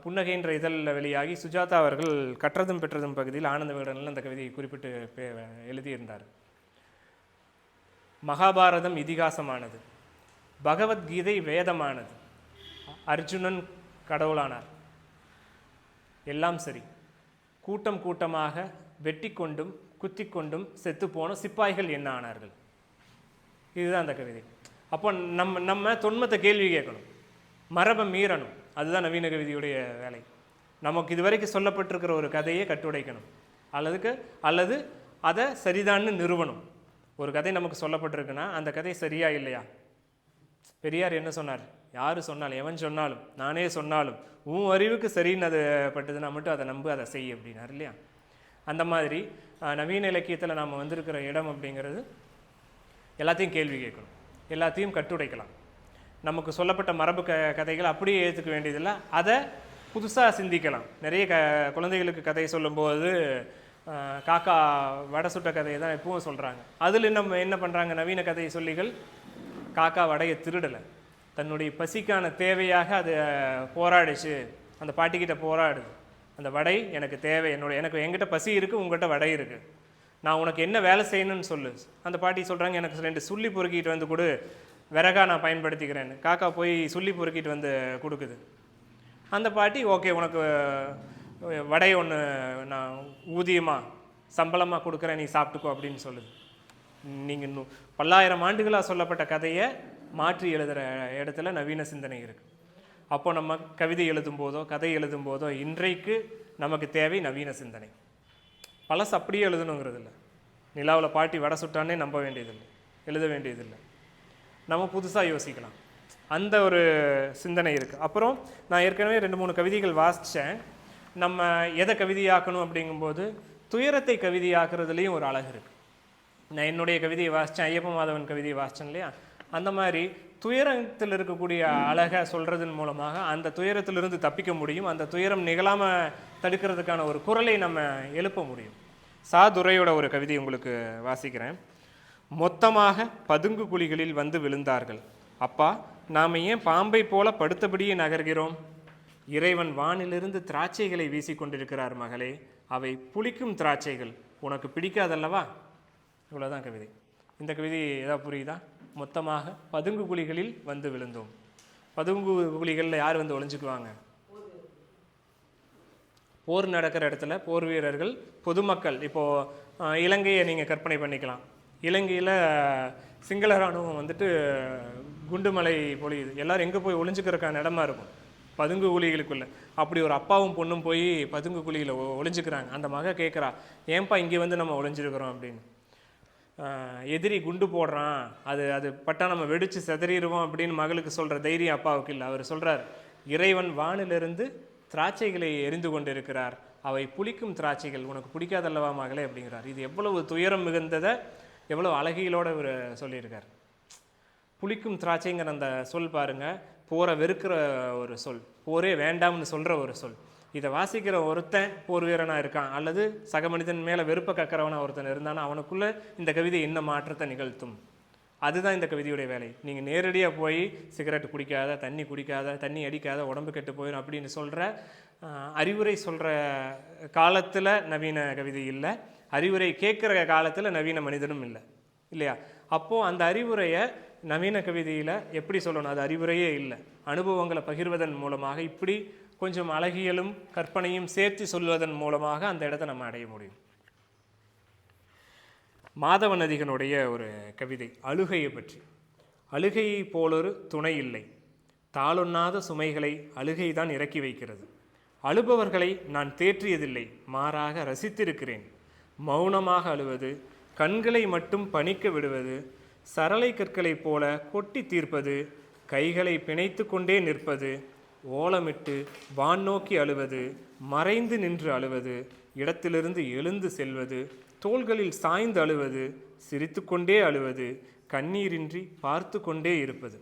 A: புன்னகைன்ற இதழில் வெளியாகி சுஜாதா அவர்கள் கற்றதும் பெற்றதும் பகுதியில் ஆனந்த விகடனில் அந்த கவிதையை குறிப்பிட்டு எழுதியிருந்தார். மகாபாரதம் இதிகாசமானது, பகவத்கீதை வேதமானது, அர்ஜுனன் கடவுளானார், எல்லாம் சரி. கூட்டம் கூட்டமாக வெட்டி கொண்டும் குத்தி கொண்டும் செத்துப்போன சிப்பாய்கள் என்ன ஆனார்கள்? இதுதான் அந்த கவிதை. அப்போ நம்ம தொன்மத்தை கேள்வி கேட்கணும், மரபை மீறணும். அதுதான் நவீன கவிதையுடைய வேலை. நமக்கு இதுவரைக்கும் சொல்லப்பட்டிருக்கிற ஒரு கதையை கட்டுடைக்கணும், அல்லது அதை சரிதான்னு நிறுவனம். ஒரு கதை நமக்கு சொல்லப்பட்டிருக்குன்னா அந்த கதை சரியா இல்லையா? பெரியார் என்ன சொன்னார்? யார் சொன்னாலும், எவன் சொன்னாலும், நானே சொன்னாலும், உன் அறிவுக்கு சரின்னு அது பட்டதுன்னா மட்டும் அதை நம்பு, அதை செய் அப்படின்னார் இல்லையா? அந்த மாதிரி நவீன இலக்கியத்தில் நாம் வந்திருக்கிற இடம் அப்படிங்கிறது எல்லாத்தையும் கேள்வி கேட்கணும், எல்லாத்தையும் கட்டுடைக்கலாம். நமக்கு சொல்லப்பட்ட மரபு கதைகளை அப்படியே ஏற்றுக்க வேண்டியதில்லை, அதை புதுசாக சிந்திக்கலாம். நிறைய குழந்தைகளுக்கு கதை சொல்லும்போது காக்கா வடை சுட்ட கதையை தான் எப்பவும் சொல்கிறாங்க. அதில் நம்ம என்ன பண்ணுறாங்க, நவீன கதை சொல்லிகள் காக்கா வடையை திருடலை, தன்னுடைய பசிக்கான தேவையாக அது போராடிச்சு. அந்த பாட்டிக்கிட்ட போராடுது, அந்த வடை எனக்கு தேவை, எனக்கு என்கிட்ட பசி இருக்குது, உங்கள்கிட்ட வடை இருக்குது, நான் உனக்கு என்ன வேலை செய்யணும்னு சொல்லு. அந்த பாட்டி சொல்கிறாங்க, எனக்கு 2 சுள்ளி பொறுக்கிட்டு வந்து கொடு, விறகா நான் பயன்படுத்திக்கிறேன்னு. காக்கா போய் சுள்ளி பொறுக்கிட்டு வந்து கொடுக்குது. அந்த பாட்டி ஓகே உனக்கு வடை ஒன்று நான் ஊதியமாக சம்பளமாக கொடுக்குறேன், நீ சாப்பிட்டுக்கோ அப்படின்னு சொல்லுது. நீங்கள் பல்லாயிரம் ஆண்டுகளாக சொல்லப்பட்ட கதையை மாற்றி எழுதுகிற இடத்துல நவீன சிந்தனை இருக்குது. அப்போ நம்ம கவிதை எழுதும் போதோ கதை எழுதும் போதோ இன்றைக்கு நமக்கு தேவை நவீன சிந்தனை. பழசு அப்படியே எழுதணுங்கிறது இல்லை. நிலாவில் பாட்டி வடை சுட்டானே நம்ப வேண்டியதில்லை, எழுத வேண்டியதில்லை. நம்ம புதுசாக யோசிக்கலாம், அந்த ஒரு சிந்தனை இருக்குது. அப்புறம் நான் ஏற்கனவே 2-3 கவிதைகள் வாசித்தேன். நம்ம எதை கவிதையாக்கணும் அப்படிங்கும்போது துயரத்தை கவிதையாக்குறதுலேயும் ஒரு அழகு இருக்குது. நான் என்னுடைய கவிதையை வாசித்தேன், ஐயப்ப மாதவன் கவிதையை வாசித்தேன் இல்லையா? அந்த மாதிரி துயரத்தில் இருக்கக்கூடிய அழகை சொல்கிறதன் மூலமாக அந்த துயரத்திலிருந்து தப்பிக்க முடியும். அந்த துயரம் நிகழாமல் தடுக்கிறதுக்கான ஒரு குரலை நம்ம எழுப்ப முடியும். துரையோட ஒரு கவிதை உங்களுக்கு வாசிக்கிறேன். மொத்தமாக பதுங்கு குழிகளில் வந்து விழுந்தார்கள். அப்பா, நாம் ஏன் பாம்பை போல படுத்தபடியே நகர்கிறோம்? இறைவன் வானிலிருந்து திராட்சைகளை வீசி கொண்டிருக்கிறார் மகளே, அவை புளிக்கும் திராட்சைகள், உனக்கு பிடிக்காதல்லவா? இவ்வளோதான் கவிதை. இந்த கவிதை ஏதாவது புரியுதா? மொத்தமாக பதுங்கு குழிகளில் வந்து விழுந்தோம். பதுங்கு குழிகளில் யார் வந்து ஒளிஞ்சுக்குவாங்க? போர் நடக்கிற இடத்துல போர் வீரர்கள், பொதுமக்கள். இப்போது இலங்கையை நீங்கள் கற்பனை பண்ணிக்கலாம். இலங்கையில் சிங்கள இராணுவம் வந்துட்டு குண்டுமலை பொழியுது. எல்லோரும் எங்கே போய் ஒளிஞ்சுக்கிறதுக்கான இடமா இருக்கும்? பதுங்கு குழிகளுக்குள்ளே. அப்படி ஒரு அப்பாவும் பொண்ணும் போய் பதுங்கு குழியில் ஒளிஞ்சுக்கிறாங்க. அந்த மக கேட்குறா, ஏன்பா இங்கே வந்து நம்ம ஒளிஞ்சிருக்கிறோம் அப்படின்னு. எதிரி குண்டு போடுறான், அது பட்டா நம்ம வெடித்து செதறிடுவோம் அப்படின்னு மகளுக்கு சொல்கிற தைரியம் அப்பாவுக்கு இல்லை. அவர் சொல்கிறார், இறைவன் வானிலிருந்து திராட்சைகளை எரிந்து கொண்டு இருக்கிறார், அவை புளிக்கும் திராட்சைகள், உனக்கு பிடிக்காதல்லவா மகளே அப்படிங்கிறார். இது எவ்வளவு துயரம் மிகுந்ததை எவ்வளோ அழகியலோடு இவர் சொல்லியிருக்கார். புளிக்கும் திராட்சைங்கிற அந்த சொல் பாருங்கள், போரை வெறுக்கிற ஒரு சொல், போரே வேண்டாம்னு சொல்கிற ஒரு சொல். இதை வாசிக்கிற ஒருத்தன் போர் வீரனாக இருக்கான், அல்லது சக மனிதன் மேலே வெறுப்பை கக்கிறவனாக ஒருத்தன் இருந்தானா அவனுக்குள்ளே இந்த கவிதை என்ன மாற்றத்தை நிகழ்த்தும்? அதுதான் இந்த கவிதையுடைய வேலை. நீங்கள் நேரடியாக போய் சிகரெட் குடிக்காத, தண்ணி குடிக்காத, தண்ணி அடிக்காத, உடம்பு கெட்டு போயிடும் அப்படின்னு சொல்கிற அறிவுரை சொல்கிற காலத்தில் நவீன கவிதை இல்லை, அறிவுரை கேட்குற காலத்தில் நவீன மனிதனும் இல்லை இல்லையா? அப்போது அந்த அறிவுரையை நவீன கவிதையில் எப்படி சொல்லணும்? அது அறிவுரையே இல்லை, அனுபவங்களை பகிர்வதன் மூலமாக, இப்படி கொஞ்சம் அழகியலும் கற்பனையும் சேர்த்து சொல்வதன் மூலமாக அந்த இடத்தை நம்ம அடைய முடியும். மாதவன் அதிகனுடைய ஒரு கவிதை அழுகையை பற்றி. அழுகையை போலொரு துணை இல்லை, தாளொண்ணாத சுமைகளை அழுகை தான் இறக்கி வைக்கிறது. அழுபவர்களை நான் தேற்றியதில்லை, மாறாக ரசித்திருக்கிறேன். மௌனமாக அழுவது, கண்களை மட்டும் பணிக்க விடுவது, சரளை கற்களைப் போல கொட்டி தீர்ப்பது, கைகளை பிணைத்து கொண்டே நிற்பது, ஓலமிட்டு வான் நோக்கி அழுவது, மறைந்து நின்று அழுவது, இடத்திலிருந்து எழுந்து செல்வது, தோள்களில் சாய்ந்து அழுவது, சிரித்து கொண்டே அழுவது, கண்ணீரின்றி பார்த்து கொண்டே இருப்பது.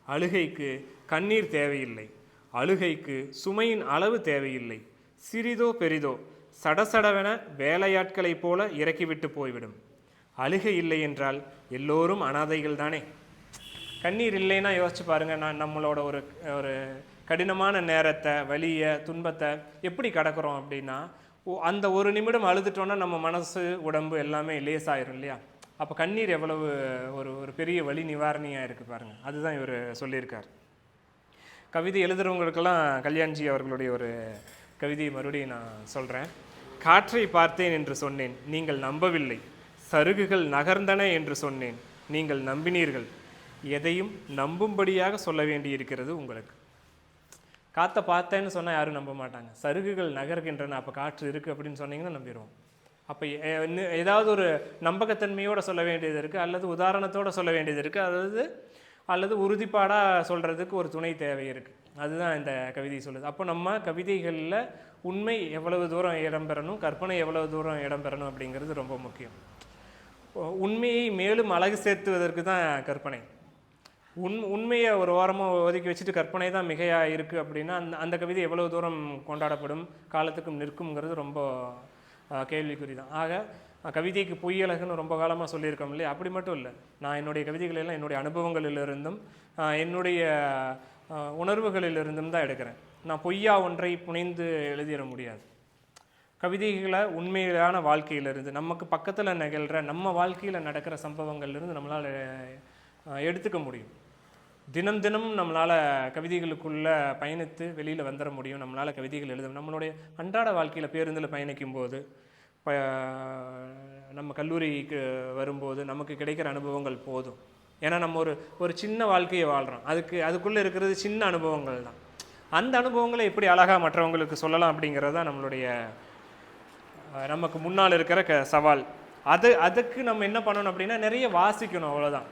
A: அழுகைக்கு கண்ணீர் தேவையில்லை, அழுகைக்கு சுமையின் அளவு தேவையில்லை. சிறிதோ பெரிதோ சடசடவென வேலையாட்களைப் போல இறக்கிவிட்டு போய்விடும். அழுகை இல்லை என்றால் எல்லோரும் அனாதைகள் தானே. கண்ணீர் இல்லைன்னா யோசிச்சு பாருங்கள், நம்மளோட ஒரு கடினமான நேரத்தை, வலியை, துன்பத்தை எப்படி கடக்கிறோம் அப்படின்னா, அந்த ஒரு நிமிடம் அழுதுட்டோன்னா நம்ம மனசு உடம்பு எல்லாமே லேசாயிரும் இல்லையா? அப்போ கண்ணீர் எவ்வளவு ஒரு பெரிய வலி நிவாரணியாக இருக்குது பாருங்கள். அதுதான் இவர் சொல்லியிருக்கார். கவிதை எழுதுகிறவங்களுக்கெல்லாம் கல்யாண்ஜி அவர்களுடைய ஒரு கவிதையை மறுபடியும் நான் சொல்கிறேன். காற்றை பார்த்தேன் என்று சொன்னேன், நீங்கள் நம்பவில்லை. சருகுகள் நகர்ந்தன என்று சொன்னேன், நீங்கள் நம்பினீர்கள். எதையும் நம்பும்படியாக சொல்ல வேண்டியிருக்கிறது உங்களுக்கு. காற்றை பார்த்தேன்னு சொன்னால் யாரும் நம்ப மாட்டாங்க. சருகுகள் நகர்கின்றன, அப்போ காற்று இருக்குது அப்படின்னு சொன்னீங்கன்னா நம்பிடுவோம். அப்போ ஏதாவது ஒரு நம்பகத்தன்மையோடு சொல்ல வேண்டியது இருக்குது, அல்லது உதாரணத்தோடு சொல்ல வேண்டியது இருக்குது, அல்லது உறுதிப்பாடாக சொல்கிறதுக்கு ஒரு துணை தேவை இருக்குது. அதுதான் இந்த கவிதை சொல்லுது. அப்போ நம்ம கவிதைகளில் உண்மை எவ்வளவு தூரம் இடம்பெறணும், கற்பனை எவ்வளவு தூரம் இடம்பெறணும் அப்படிங்கிறது ரொம்ப முக்கியம். உண்மையை மேலும் அழகு சேர்த்துவதற்கு தான் கற்பனை. உண்மையை ஒரு ஓரமாக ஒதுக்கி வச்சுட்டு கற்பனை தான் மிகையாக இருக்குது அப்படின்னா அந்த கவிதை எவ்வளவு தூரம் கொண்டாடப்படும், காலத்துக்கும் நிற்கும்ங்கிறது ரொம்ப கேள்விக்குறி தான். ஆக கவிதைக்கு பொய்யழகுன்னு ரொம்ப காலமாக சொல்லியிருக்கோம் இல்லையா, அப்படி மட்டும் இல்லை. நான் என்னுடைய கவிதைகள் எல்லாம் என்னுடைய அனுபவங்களிலிருந்தும் என்னுடைய உணர்வுகளிலிருந்தும் தான் எடுக்கிறேன். நான் பொய்யா ஒன்றை புனைந்து எழுதிட முடியாது. கவிதைகளை உண்மையிலான வாழ்க்கையிலிருந்து, நமக்கு பக்கத்தில் நிகழ்கிற நம்ம வாழ்க்கையில் நடக்கிற சம்பவங்கள்லேருந்து நம்மளால் எடுத்துக்க முடியும். தினம் தினம் நம்மளால் கவிதைகளுக்குள்ளே பயணித்து வெளியில் வந்துட முடியும். நம்மளால் கவிதைகள் எழுத, நம்மளுடைய அன்றாட வாழ்க்கையில் பேருந்தில் பயணிக்கும் போது, நம்ம கல்லூரிக்கு வரும்போது நமக்கு கிடைக்கிற அனுபவங்கள் போதும். ஏன்னா நம்ம ஒரு சின்ன வாழ்க்கையை வாழ்கிறோம். அதுக்குள்ளே இருக்கிறது சின்ன அனுபவங்கள் தான். அந்த அனுபவங்களை எப்படி அழகாக மற்றவங்களுக்கு சொல்லலாம் அப்படிங்கிறது தான் நம்மளுடைய நமக்கு முன்னால் இருக்கிற சவால். அதுக்கு நம்ம என்ன பண்ணணும் அப்படின்னா, நிறைய வாசிக்கணும், அவ்வளோதான்.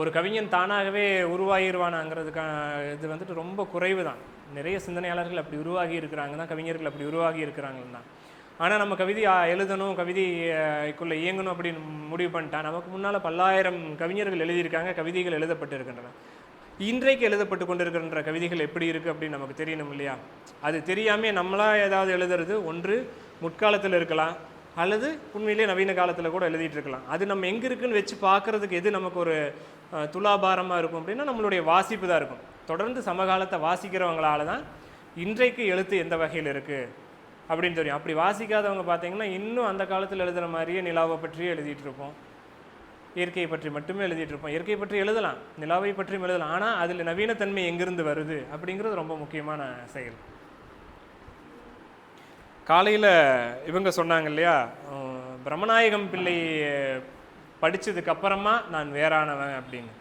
A: ஒரு கவிஞன் தானாகவே உருவாகிடுவானாங்கிறதுக்கான இது வந்துட்டு ரொம்ப குறைவு தான். நிறைய சிந்தனையாளர்கள் அப்படி உருவாகி இருக்கிறாங்க தான், கவிஞர்கள் அப்படி உருவாகி இருக்கிறாங்க தான். ஆனால் நம்ம கவிதை எழுதணும், கவிதைக்குள்ளே இயங்கணும் அப்படின்னு முடிவு பண்ணிட்டா, நமக்கு முன்னால் பல்லாயிரம் கவிஞர்கள் எழுதியிருக்காங்க, கவிதைகள் எழுதப்பட்டு இருக்கின்றன. இன்றைக்கு எழுதப்பட்டு கொண்டிருக்கின்ற கவிதைகள் எப்படி இருக்குது அப்படின்னு நமக்கு தெரியணும் இல்லையா? அது தெரியாமல் நம்மளாக ஏதாவது எழுதுறது ஒன்று முற்காலத்தில் இருக்கலாம், அல்லது உண்மையிலே நவீன காலத்தில் கூட எழுதிட்டு இருக்கலாம். அது நம்ம எங்கே இருக்குன்னு வச்சு பார்க்குறதுக்கு எது நமக்கு ஒரு துலாபாரமாக இருக்கும் அப்படின்னா நம்மளுடைய வாசிப்பு தான் இருக்கும். தொடர்ந்து சமகாலத்தை வாசிக்கிறவங்களால தான் இன்றைக்கு எழுத்து எந்த வகையில் இருக்குது அப்படின்னு தெரியும். அப்படி வாசிக்காதவங்க பார்த்தீங்கன்னா இன்னும் அந்த காலத்தில் எழுதுகிற மாதிரியே நிலாவை பற்றியே எழுதிட்டு இருப்போம், இயற்கையை பற்றி மட்டுமே எழுதிட்டு இருப்போம். இயற்கையை பற்றி எழுதலாம், நிலாவை பற்றியும் எழுதலாம், ஆனால் அதில் நவீனத்தன்மை எங்கிருந்து வருது அப்படிங்கிறது ரொம்ப முக்கியமான செயல். காலையில் இவங்க சொன்னாங்க இல்லையா, பிரம்மநாயகம் பிள்ளை படித்ததுக்கு அப்புறமா நான் வேறானவன் அப்படின்னு.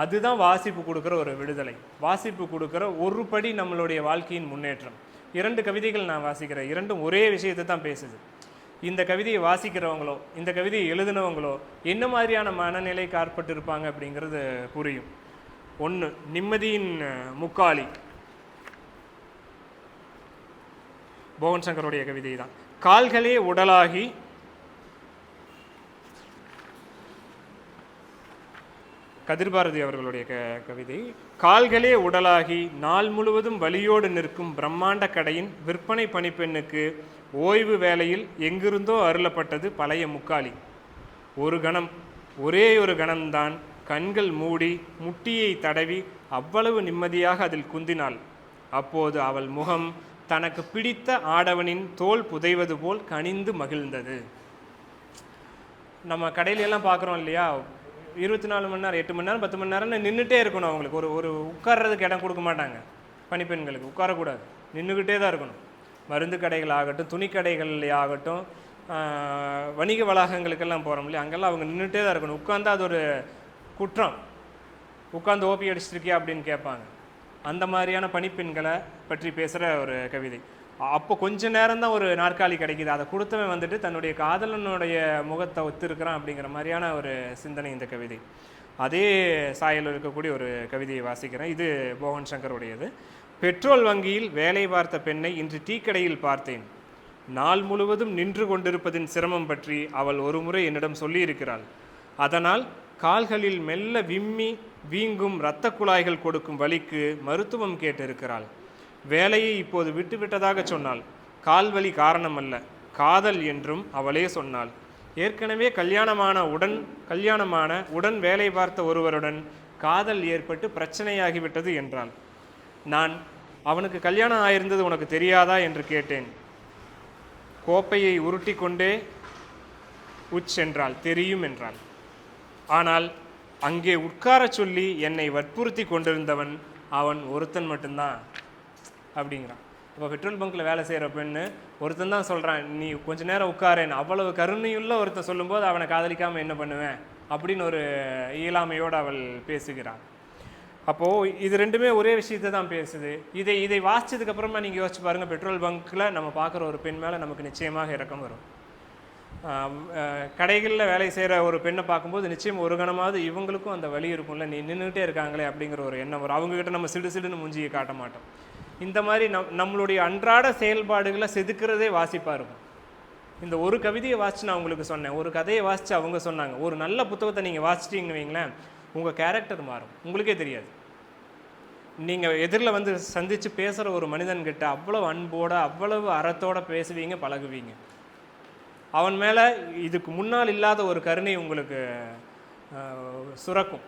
A: அதுதான் வாசிப்பு கொடுக்குற ஒரு விடுதலை, வாசிப்பு கொடுக்குற ஒரு படி நம்மளுடைய வாழ்க்கையின் முன்னேற்றம். 2 கவிதைகள் நான் வாசிக்கிறேன், 2ம் ஒரே விஷயத்தை தான் பேசுது. இந்த கவிதையை வாசிக்கிறவங்களோ இந்த கவிதையை எழுதினவங்களோ என்ன மாதிரியான மனநிலைக்கு ஆட்பட்டு இருப்பாங்க அப்படிங்கிறது புரியும். ஒன்று, நிம்மதியின் முக்காலி, போகன் சங்கருடைய கவிதை தான். கால்களே உடலாகி கதிர்பாரதி அவர்களுடைய கவிதை. கால்களே உடலாகி நாள் முழுவதும் வலியோடு நிற்கும் பிரம்மாண்ட கடையின் விற்பனை பணிப்பெண்ணுக்கு ஓய்வு வேளையில் எங்கிருந்தோ அருளப்பட்டது பழைய முக்காலி. ஒரு கணம், ஒரே ஒரு கணம்தான் கண்கள் மூடி முட்டியை தடவி அவ்வளவு நிம்மதியாக அதில் குந்தினாள். அப்போது அவள் முகம் தனக்கு பிடித்த ஆடவனின் தோல் புதைவது போல் கனிந்து மகிழ்ந்தது. நம்ம கடையிலெல்லாம் பார்க்குறோம் இல்லையா, 24 மணி நேரம், 8 மணி நேரம், 10 மணி நேரம்னு நின்றுட்டே இருக்கணும். அவங்களுக்கு ஒரு உட்கார்றதுக்கு இடம் கொடுக்க மாட்டாங்க. பணிப்பெண்களுக்கு உட்காரக்கூடாது, நின்றுக்கிட்டே தான் இருக்கணும். மருந்து கடைகள் ஆகட்டும், துணிக்கடைகள் ஆகட்டும், வணிக வளாகங்களுக்கெல்லாம் போகிறோம் இல்லையா, அங்கெல்லாம் அவங்க நின்றுட்டே தான் இருக்கணும். உட்காந்தா அது ஒரு குற்றம். உட்காந்து ஓபி அடிச்சிருக்கியா அப்படின்னு கேட்பாங்க. அந்த மாதிரியான பணிப்பெண்களை பற்றி பேசுகிற ஒரு கவிதை. அப்போ கொஞ்ச நேரம் தான் ஒரு நாற்காலி கிடைக்கிது, அதை கொடுத்தவன் வந்துட்டு தன்னுடைய காதலனுடைய முகத்தை ஒத்திருக்கிறான் அப்படிங்கிற மாதிரியான ஒரு சிந்தனை இந்த கவிதை. அதே சாயலில் இருக்கக்கூடிய ஒரு கவிதையை வாசிக்கிறேன். இது போகன் சங்கருடையது. பெட்ரோல் வங்கியில் வேலை பார்த்த பெண்ணை இன்று டீ கடையில் பார்த்தேன். நாள் முழுவதும் நின்று கொண்டிருப்பதின் சிரமம் பற்றி அவள் ஒரு முறை என்னிடம் சொல்லியிருக்கிறாள். அதனால் கால்களில் மெல்ல விம்மி வீங்கும் இரத்த குழாய்கள் கொடுக்கும் வலிக்கு மருத்துவம் கேட்டிருக்கிறாள். வேலையை இப்போது விட்டுவிட்டதாக சொன்னாள். கால்வலி காரணமல்ல, காதல் என்றும் அவளே சொன்னாள். ஏற்கனவே கல்யாணமான உடன் வேலை பார்த்த ஒருவருடன் காதல் ஏற்பட்டு பிரச்சனையாகிவிட்டது என்றாள். நான் அவனுக்கு கல்யாணம் ஆயிருந்தது உனக்கு தெரியாதா என்று கேட்டேன். கோப்பையை உருட்டி கொண்டே என்றாள். தெரியும் என்றாள். ஆனால் அங்கே உட்கார சொல்லி என்னை வற்புறுத்தி கொண்டிருந்தவன் அவன் ஒருத்தன் மட்டும்தான் அப்படிங்கிறான். இப்போ பெட்ரோல் பங்க்கில் வேலை செய்கிற பெண்ணு ஒருத்தன் தான் சொல்கிறான், நீ கொஞ்ச நேரம் உட்காரேன். அவ்வளவு கருணையுள்ள ஒருத்தன் சொல்லும்போது அவனை காதலிக்காமல் என்ன பண்ணுவேன் அப்படின்னு ஒரு இயலாமையோடு அவள் பேசுகிறாள். அப்போது இது ரெண்டுமே ஒரே விஷயத்தை தான் பேசுது. இதை வாசித்ததுக்கப்புறமா நீங்கள் யோசிச்சு பாருங்கள், பெட்ரோல் பங்க்கில் நம்ம பார்க்குற ஒரு பெண் மேலே நமக்கு நிச்சயமாக இரக்கம் வரும். கடைகளில் வேலை செய்கிற ஒரு பெண்ணை பார்க்கும்போது நிச்சயம் ஒரு கணமாவது இவங்களுக்கும் அந்த வலி இருக்கும்ல, நீ நின்றுகிட்டே இருக்காங்களே அப்படிங்கிற ஒரு எண்ணம் வரும். அவங்ககிட்ட நம்ம சிடுன்னு மூஞ்சியை காட்ட மாட்டோம். இந்த மாதிரி நம்மளுடைய அன்றாட செயல்பாடுகளை செதுக்கிறதே வாசிப்பாக இருக்கும். இந்த ஒரு கவிதையை வாசித்து நான் உங்களுக்கு சொன்னேன், ஒரு கதையை வாசித்து அவங்க சொன்னாங்க. ஒரு நல்ல புத்தகத்தை நீங்கள் வாசிச்சிட்டிங்கன்னு வைங்களேன், உங்கள் கேரக்டர் மாறும், உங்களுக்கே தெரியாது. நீங்கள் எதிரில் வந்து சந்தித்து பேசுகிற ஒரு மனிதன்கிட்ட அவ்வளவு அன்போடு அவ்வளவு அறத்தோடு பேசுவீங்க, பழகுவீங்க. அவன் மேலே இதுக்கு முன்னால் இல்லாத ஒரு கருணை உங்களுக்கு சுரக்கும்.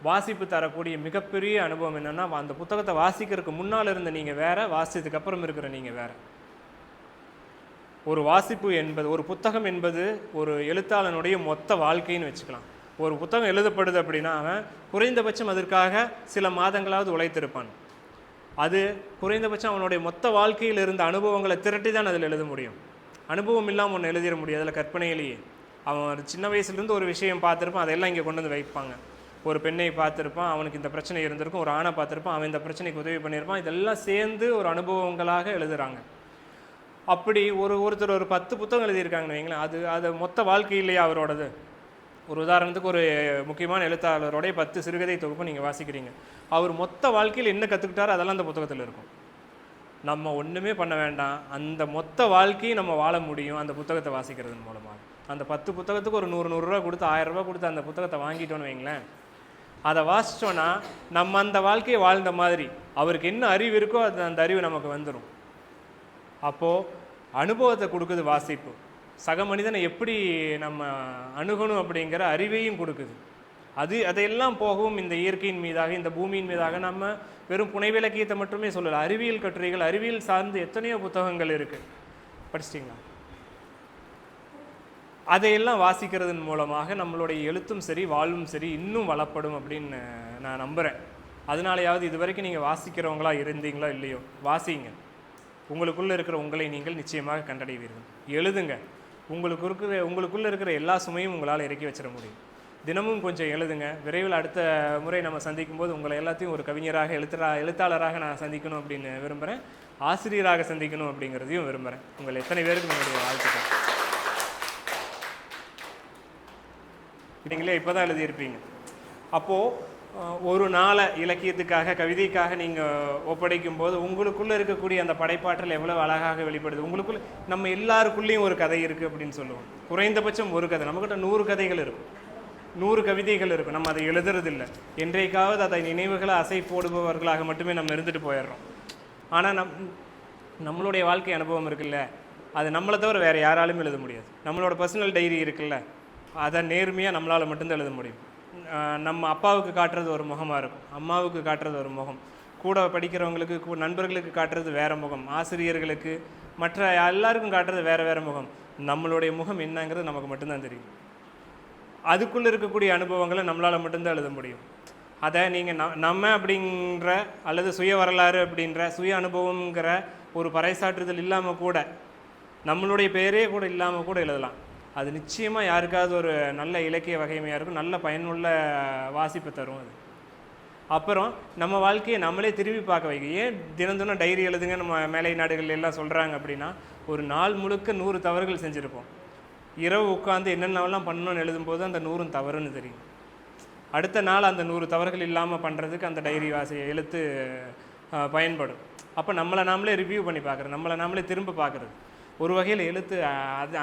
A: வாசிப்பு தரக்கூடிய மிகப்பெரிய அனுபவம் என்னென்னா, அந்த புத்தகத்தை வாசிக்கிறதுக்கு முன்னால் இருந்த நீங்கள் வேறு, வாசித்ததுக்கு அப்புறம் இருக்கிற நீங்கள் வேறு. ஒரு வாசிப்பு என்பது, ஒரு புத்தகம் என்பது ஒரு எழுத்தாளனுடைய மொத்த வாழ்க்கைன்னு வச்சுக்கலாம். ஒரு புத்தகம் எழுதப்படுது அப்படின்னா அவன் குறைந்தபட்சம் அதற்காக சில மாதங்களாவது உழைத்திருப்பான். அது குறைந்தபட்சம் அவனுடைய மொத்த வாழ்க்கையில் இருந்த அனுபவங்களை திரட்டி தான் அதில் எழுத முடியும். அனுபவம் இல்லாமல் ஒன்று எழுதிட முடியாது. அதில் கற்பனையிலேயே அவன் சின்ன வயசுலேருந்து ஒரு விஷயம் பார்த்துருப்பான், அதெல்லாம் இங்கே கொண்டு வந்து வைப்பாங்க. ஒரு பெண்ணை பார்த்துருப்பான், அவனுக்கு இந்த பிரச்சனை இருந்திருக்கும். ஒரு ஆணை பார்த்துருப்பான், அவன் இந்த பிரச்சனைக்கு உதவி பண்ணியிருப்பான். இதெல்லாம் சேர்ந்து ஒரு அனுபவங்களாக எழுதுகிறாங்க. அப்படி ஒருத்தர் ஒரு 10 புத்தகம் எழுதியிருக்காங்கன்னு வைங்களேன். அது மொத்த வாழ்க்கையிலேயே அவரோடது. ஒரு உதாரணத்துக்கு ஒரு முக்கியமான எழுத்தாளருடைய 10 சிறுகதை தொகுப்பு நீங்கள் வாசிக்கிறீங்க. அவர் மொத்த வாழ்க்கையில் என்ன கற்றுக்கிட்டாரோ அதெல்லாம் அந்த புத்தகத்தில் இருக்கும். நம்ம ஒன்றுமே பண்ண வேண்டாம், அந்த மொத்த வாழ்க்கையை நம்ம வாழ முடியும் அந்த புத்தகத்தை வாசிக்கிறதன் மூலமாக. அந்த 10 புத்தகத்துக்கு ஒரு 100 ரூபா கொடுத்து 1000 ரூபா கொடுத்து அந்த புத்தகத்தை வாங்கிட்டோன்னு வைங்களேன். அதை வாசித்தோன்னா நம்ம அந்த வாழ்க்கையை வாழ்ந்த மாதிரி அவருக்கு என்ன அறிவு இருக்கோ அந்த அறிவு நமக்கு வந்துடும். அப்போது அனுபவத்தை கொடுக்குது வாசிப்பு. சக மனிதனை எப்படி நம்ம அணுகணும் அப்படிங்கிற அறிவையும் கொடுக்குது. அதையெல்லாம் போகவும் இந்த இயற்கையின் மீதாக, இந்த பூமியின் மீதாக நம்ம வெறும் புனைவிலக்கியத்தை மட்டுமே சொல்லலை. அறிவியல் கட்டுரைகள், அறிவியல் சார்ந்து எத்தனையோ புத்தகங்கள் இருக்குது. படிச்சிட்டிங்களா? அதையெல்லாம் வாசிக்கிறதன் மூலமாக நம்மளுடைய எழுத்தும் சரி வாழ்வும் சரி இன்னும் வளப்படும் அப்படின்னு நான் நம்புகிறேன். அதனாலையாவது இது வரைக்கும் நீங்கள் வாசிக்கிறவங்களா இருந்தீங்களோ இல்லையோ, வாசிங்க. உங்களுக்குள்ளே இருக்கிற உங்களை நீங்கள் நிச்சயமாக கண்டடைவீர்கள். எழுதுங்க. உங்களுக்குள்ளே இருக்கிற எல்லா சுமையும் உங்களால் இறக்கி வச்சிட முடியும். தினமும் கொஞ்சம் எழுதுங்க. விரைவில் அடுத்த முறை நம்ம சந்திக்கும் போது உங்களை எல்லாத்தையும் ஒரு கவிஞராக, எழுத்தாளராக நான் சந்திக்கணும் அப்படின்னு விரும்புகிறேன். ஆசிரியராக சந்திக்கணும் அப்படிங்கிறதையும் விரும்புகிறேன். உங்கள் எத்தனை பேருக்கு நம்மளுடைய வாழ்த்துக்கள். நீங்களே இப்போ தான் எழுதியிருப்பீங்க. அப்போது ஒரு நாளை இலக்கியத்துக்காக, கவிதைக்காக நீங்கள் ஒப்படைக்கும் போது உங்களுக்குள்ளே இருக்கக்கூடிய அந்த படைப்பாற்றல் எவ்வளோ அழகாக வெளிப்படுது. உங்களுக்குள்ளே நம்ம எல்லாருக்குள்ளேயும் ஒரு கதை இருக்குது அப்படின்னு சொல்லுவோம். குறைந்தபட்சம் ஒரு கதை. நம்மக்கிட்ட 100 கதைகள் இருக்கும், 100 கவிதைகள் இருக்கும். நம்ம அதை எழுதுறதில்லை. என்றைக்காவது அதை நினைவுகளை அசை போடுபவர்களாக மட்டுமே நம்ம இருந்துட்டு போயிடுறோம். ஆனால் நம்மளுடைய வாழ்க்கை அனுபவம் இருக்குல்ல, அது நம்மளை தவிர வேறு யாராலும் எழுத முடியாது. நம்மளோட பர்சனல் டைரி இருக்குல்ல, அதை நேர்மையாக நம்மளால் மட்டும்தான் எழுத முடியும். நம்ம அப்பாவுக்கு காட்டுறது ஒரு முகமாக இருக்கும், அம்மாவுக்கு காட்டுறது ஒரு முகம், கூட படிக்கிறவங்களுக்கு, நண்பர்களுக்கு காட்டுறது வேறு முகம், ஆசிரியர்களுக்கு, மற்ற எல்லாருக்கும் காட்டுறது வேறு வேறு முகம். நம்மளுடைய முகம் என்னங்கிறது நமக்கு மட்டும்தான் தெரியும். அதுக்குள்ளே இருக்கக்கூடிய அனுபவங்களை நம்மளால் மட்டும்தான் எழுத முடியும். அதை நீங்கள் நம்ம அப்படிங்கிற அல்லது சுய வரலாறு அப்படின்ற சுய அனுபவங்கிற ஒரு பறைசாற்றுதல் இல்லாமல் கூட, நம்மளுடைய பேரே கூட இல்லாமல் கூட எழுதலாம். அது நிச்சயமாக யாருக்காவது ஒரு நல்ல இலக்கிய வகைமையாக இருக்கும், நல்ல பயனுள்ள வாசிப்பு தரும். அது அப்புறம் நம்ம வாழ்க்கையை நம்மளே திரும்பி பார்க்க வைக்க. ஏன் தினம் டைரி எழுதுங்க நம்ம மேலை நாடுகள் எல்லாம் சொல்கிறாங்க அப்படின்னா, ஒரு நாள் முழுக்க 100 தவறுகள் செஞ்சுருப்போம். இரவு உட்காந்து என்னென்னலாம் பண்ணணும்னு எழுதும்போது அந்த 100 தவறுன்னு தெரியும். அடுத்த நாள் அந்த 100 தவறுகள் இல்லாமல் பண்ணுறதுக்கு அந்த டைரி எழுத்து பயன்படும். அப்போ நம்மளை நாமளே ரிவ்யூ பண்ணி பார்க்குறது, நம்மளை நாமளே திரும்ப பார்க்குறது. ஒரு வகையில் எழுத்து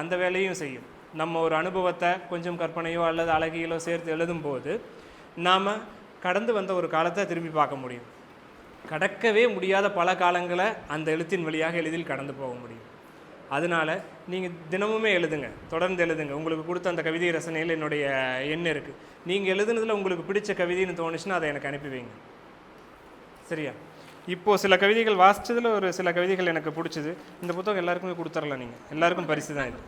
A: அந்த வேலையும் செய்யும். நம்ம ஒரு அனுபவத்தை கொஞ்சம் கற்பனையோ அல்லது அழகியலோ சேர்த்து எழுதும்போது நாம் கடந்து வந்த ஒரு காலத்தை திரும்பி பார்க்க முடியும். கடக்கவே முடியாத பல காலங்களை அந்த எழுத்தின் வழியாக எளிதில் கடந்து போக முடியும். அதனால் நீங்கள் தினமுமே எழுதுங்க, தொடர்ந்து எழுதுங்க. உங்களுக்கு கொடுத்த அந்த கவிதை ரசனையில் என்னுடைய எண் இருக்குது. நீங்கள் எழுதுனதில் உங்களுக்கு பிடிச்ச கவிதைன்னு தோணுச்சுன்னா அதை எனக்கு அனுப்பி வைங்க. சரியா? இப்போது சில கவிதைகள் வாசித்ததில் ஒரு சில கவிதைகள் எனக்கு பிடிச்சிது. இந்த புத்தகம் எல்லாருக்குமே கொடுத்துடலாம். நீங்கள் எல்லாருக்கும் பரிசு தான் இது.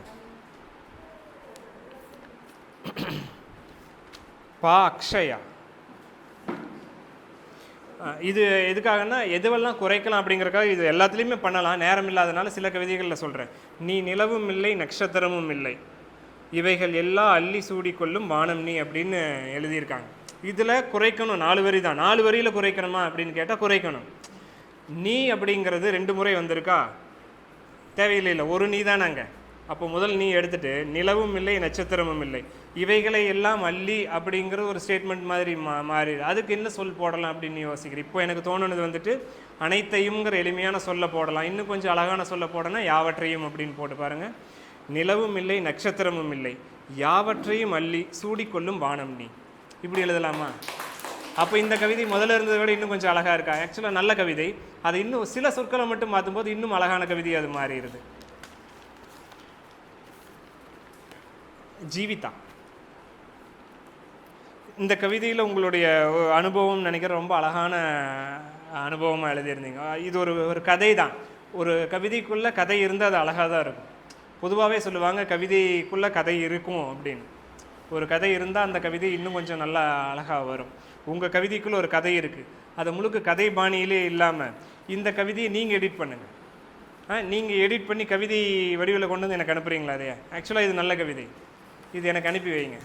A: பா அக்ஷயா. இது எதுக்காகன்னா, எதுவெல்லாம் குறைக்கலாம் அப்படிங்கிறக்காக இது எல்லாத்துலேயுமே பண்ணலாம். நேரம் இல்லாதனால சில கவிதைகளில் சொல்கிறேன். நீ நிலவும் இல்லை, நட்சத்திரமும் இல்லை, இவைகள் எல்லாம் அள்ளி சூடிக்கொள்ளும் வானம் நீ அப்படின்னு எழுதியிருக்காங்க. இதில் குறைக்கணும் 4 வரி தான். 4 வரியில் குறைக்கணுமா அப்படின்னு கேட்டால் குறைக்கணும். நீ அப்படிங்கிறது 2 முறை வந்திருக்கா, தேவையில்லை, ஒரு நீ தானாங்க. அப்போ முதல் நீ எடுத்துகிட்டு நிலவும் இல்லை, நட்சத்திரமும் இல்லை, இவைகளை எல்லாம் அள்ளி அப்படிங்கிற ஒரு ஸ்டேட்மெண்ட் மாதிரி மாறிடு. அதுக்கு என்ன சொல் போடலாம் அப்படின்னு யோசிக்கிறேன். இப்போ எனக்கு தோணுனது வந்துட்டு அனைத்தையும்ங்கிற எளிமையான சொல்ல போடலாம். இன்னும் கொஞ்சம் அழகான சொல்ல போடனா யாவற்றையும் அப்படின்னு போட்டு பாருங்கள். நிலவும் இல்லை, நட்சத்திரமும் இல்லை, யாவற்றையும் அள்ளி சூடிக்கொள்ளும் வானம் நீ. இப்படி எழுதலாமா? அப்போ இந்த கவிதை முதல்ல இருந்ததை விட இன்னும் கொஞ்சம் அழகாக இருக்கா? ஆக்சுவலாக நல்ல கவிதை. அது இன்னும் சில சொற்களை மட்டும் மாற்றும்போது இன்னும் அழகான கவிதை அது மாறிடுது. ஜீவிதா, இந்த கவிதையில் உங்களுடைய அனுபவம் நினைக்கிற ரொம்ப அழகான அனுபவமாக எழுதியிருந்தீங்க. இது ஒரு கதை தான். ஒரு கவிதைக்குள்ளே கதை இருந்து அது அழகாக தான் இருக்கும். பொதுவாகவே சொல்லுவாங்க கவிதைக்குள்ளே கதை இருக்கும் அப்படின்னு. ஒரு கதை இருந்தால் அந்த கவிதை இன்னும் கொஞ்சம் நல்லா அழகாக வரும். உங்கள் கவிதைக்குள்ளே ஒரு கதை இருக்குது. அதை முழுக்க கதை பாணியிலே இல்லாமல் இந்த கவிதையை நீங்கள் எடிட் பண்ணுங்கள். நீங்கள் எடிட் பண்ணி கவிதை வடிவில் கொண்டு வந்து எனக்கு அனுப்புகிறீங்களா? அதையா? ஆக்சுவலாக இது நல்ல கவிதை, இது எனக்கு அனுப்பி வைங்க.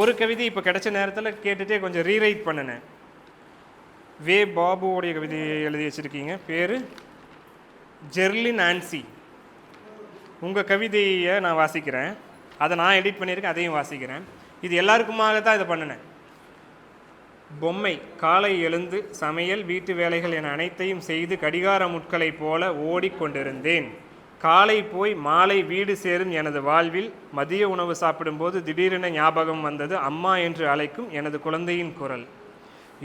A: ஒரு கவிதை இப்போ கிடைச்ச நேரத்தில் கேட்டுகிட்டே கொஞ்சம் ரீரைட் பண்ணினேன். வே பாபுவோடைய கவிதையை எழுதி வச்சுருக்கீங்க. பேர் ஜெர்லின் ஆன்சி. உங்கள் கவிதையை நான் வாசிக்கிறேன். அதை நான் எடிட் பண்ணியிருக்கேன், அதையும் வாசிக்கிறேன். இது எல்லாருக்குமாக தான் இதை பண்ணினேன். பொம்மை. காலை எழுந்து சமையல் வீட்டு வேலைகள் என அனைத்தையும் செய்து கடிகார முட்களைப் போல ஓடிக்கொண்டிருந்தேன். காலை போய் மாலை வீடு சேரும் எனது வாழ்வில் மதிய உணவு சாப்பிடும்போது திடீரென ஞாபகம் வந்தது அம்மா என்று அழைக்கும் எனது குழந்தையின் குரல்.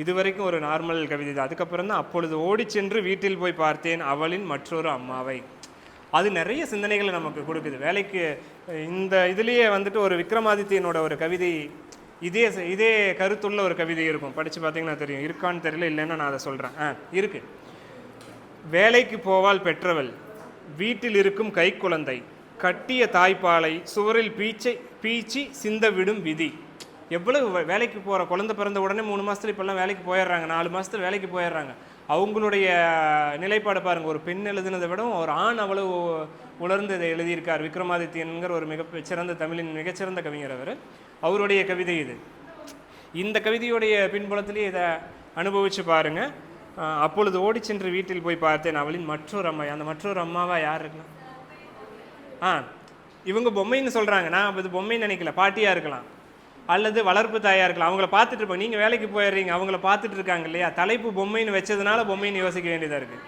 A: இதுவரைக்கும் ஒரு நார்மல் கவிதை தான். அதுக்கப்புறம் தான் அப்பொழுது ஓடி சென்று வீட்டில் போய் பார்த்தேன் அவளின் மற்றொரு அம்மாவை. அது நிறைய சிந்தனைகளை நமக்கு கொடுக்குது. வேலைக்கு இந்த இதுலேயே வந்துட்டு ஒரு விக்ரமாதித்யனோட ஒரு கவிதை இதே கருத்துள்ள ஒரு கவிதை இருக்கும். படித்து பார்த்தீங்கன்னா தெரியும். இருக்கான்னு தெரியல, இல்லைன்னா நான் அதை சொல்கிறேன். இருக்கு. வேலைக்கு போவாள் பெற்றவள், வீட்டில் இருக்கும் கை குழந்தை, கட்டிய தாய்ப்பாலை சுவரில் பீச்சி சிந்த விடும் விதி. எவ்வளவு வேலைக்கு போகிற குழந்தை பிறந்த உடனே 3 மாதத்துல இப்போல்லாம் வேலைக்கு போயிடுறாங்க, 4 மாதத்துல வேலைக்கு போயிடுறாங்க. அவங்களுடைய நிலைப்பாடு பாருங்கள். ஒரு பெண் எழுதினதை விட ஒரு ஆண் அவ்வளவு உணர்ந்து இதை எழுதியிருக்கார். விக்ரமாதித்யன்கிற ஒரு சிறந்த தமிழின் மிகச்சிறந்த கவிஞர் அவர். அவருடைய கவிதை இது. இந்த கவிதையுடைய பின்புலத்திலேயே இதை அனுபவித்து பாருங்கள். அப்பொழுது ஓடி சென்று வீட்டில் போய் பார்த்தேன் அவளின் மற்றொரு அம்மா. அந்த மற்றொரு அம்மாவா யார் இருக்கலாம்? இவங்க பொம்மைன்னு சொல்கிறாங்க. நான் இது பொம்மைன்னு நினைக்கல, பாட்டியாக இருக்கலாம் அல்லது வளர்ப்பு தாயாக இருக்கலாம். அவங்கள பார்த்துட்டு இருப்பாங்க. நீங்கள் வேலைக்கு போயிடுறீங்க, அவங்கள பார்த்துட்டு இருக்காங்க இல்லையா? தலைப்பு பொம்மைன்னு வச்சதுனால பொம்மைன்னு யோசிக்க வேண்டியதாக இருக்குது.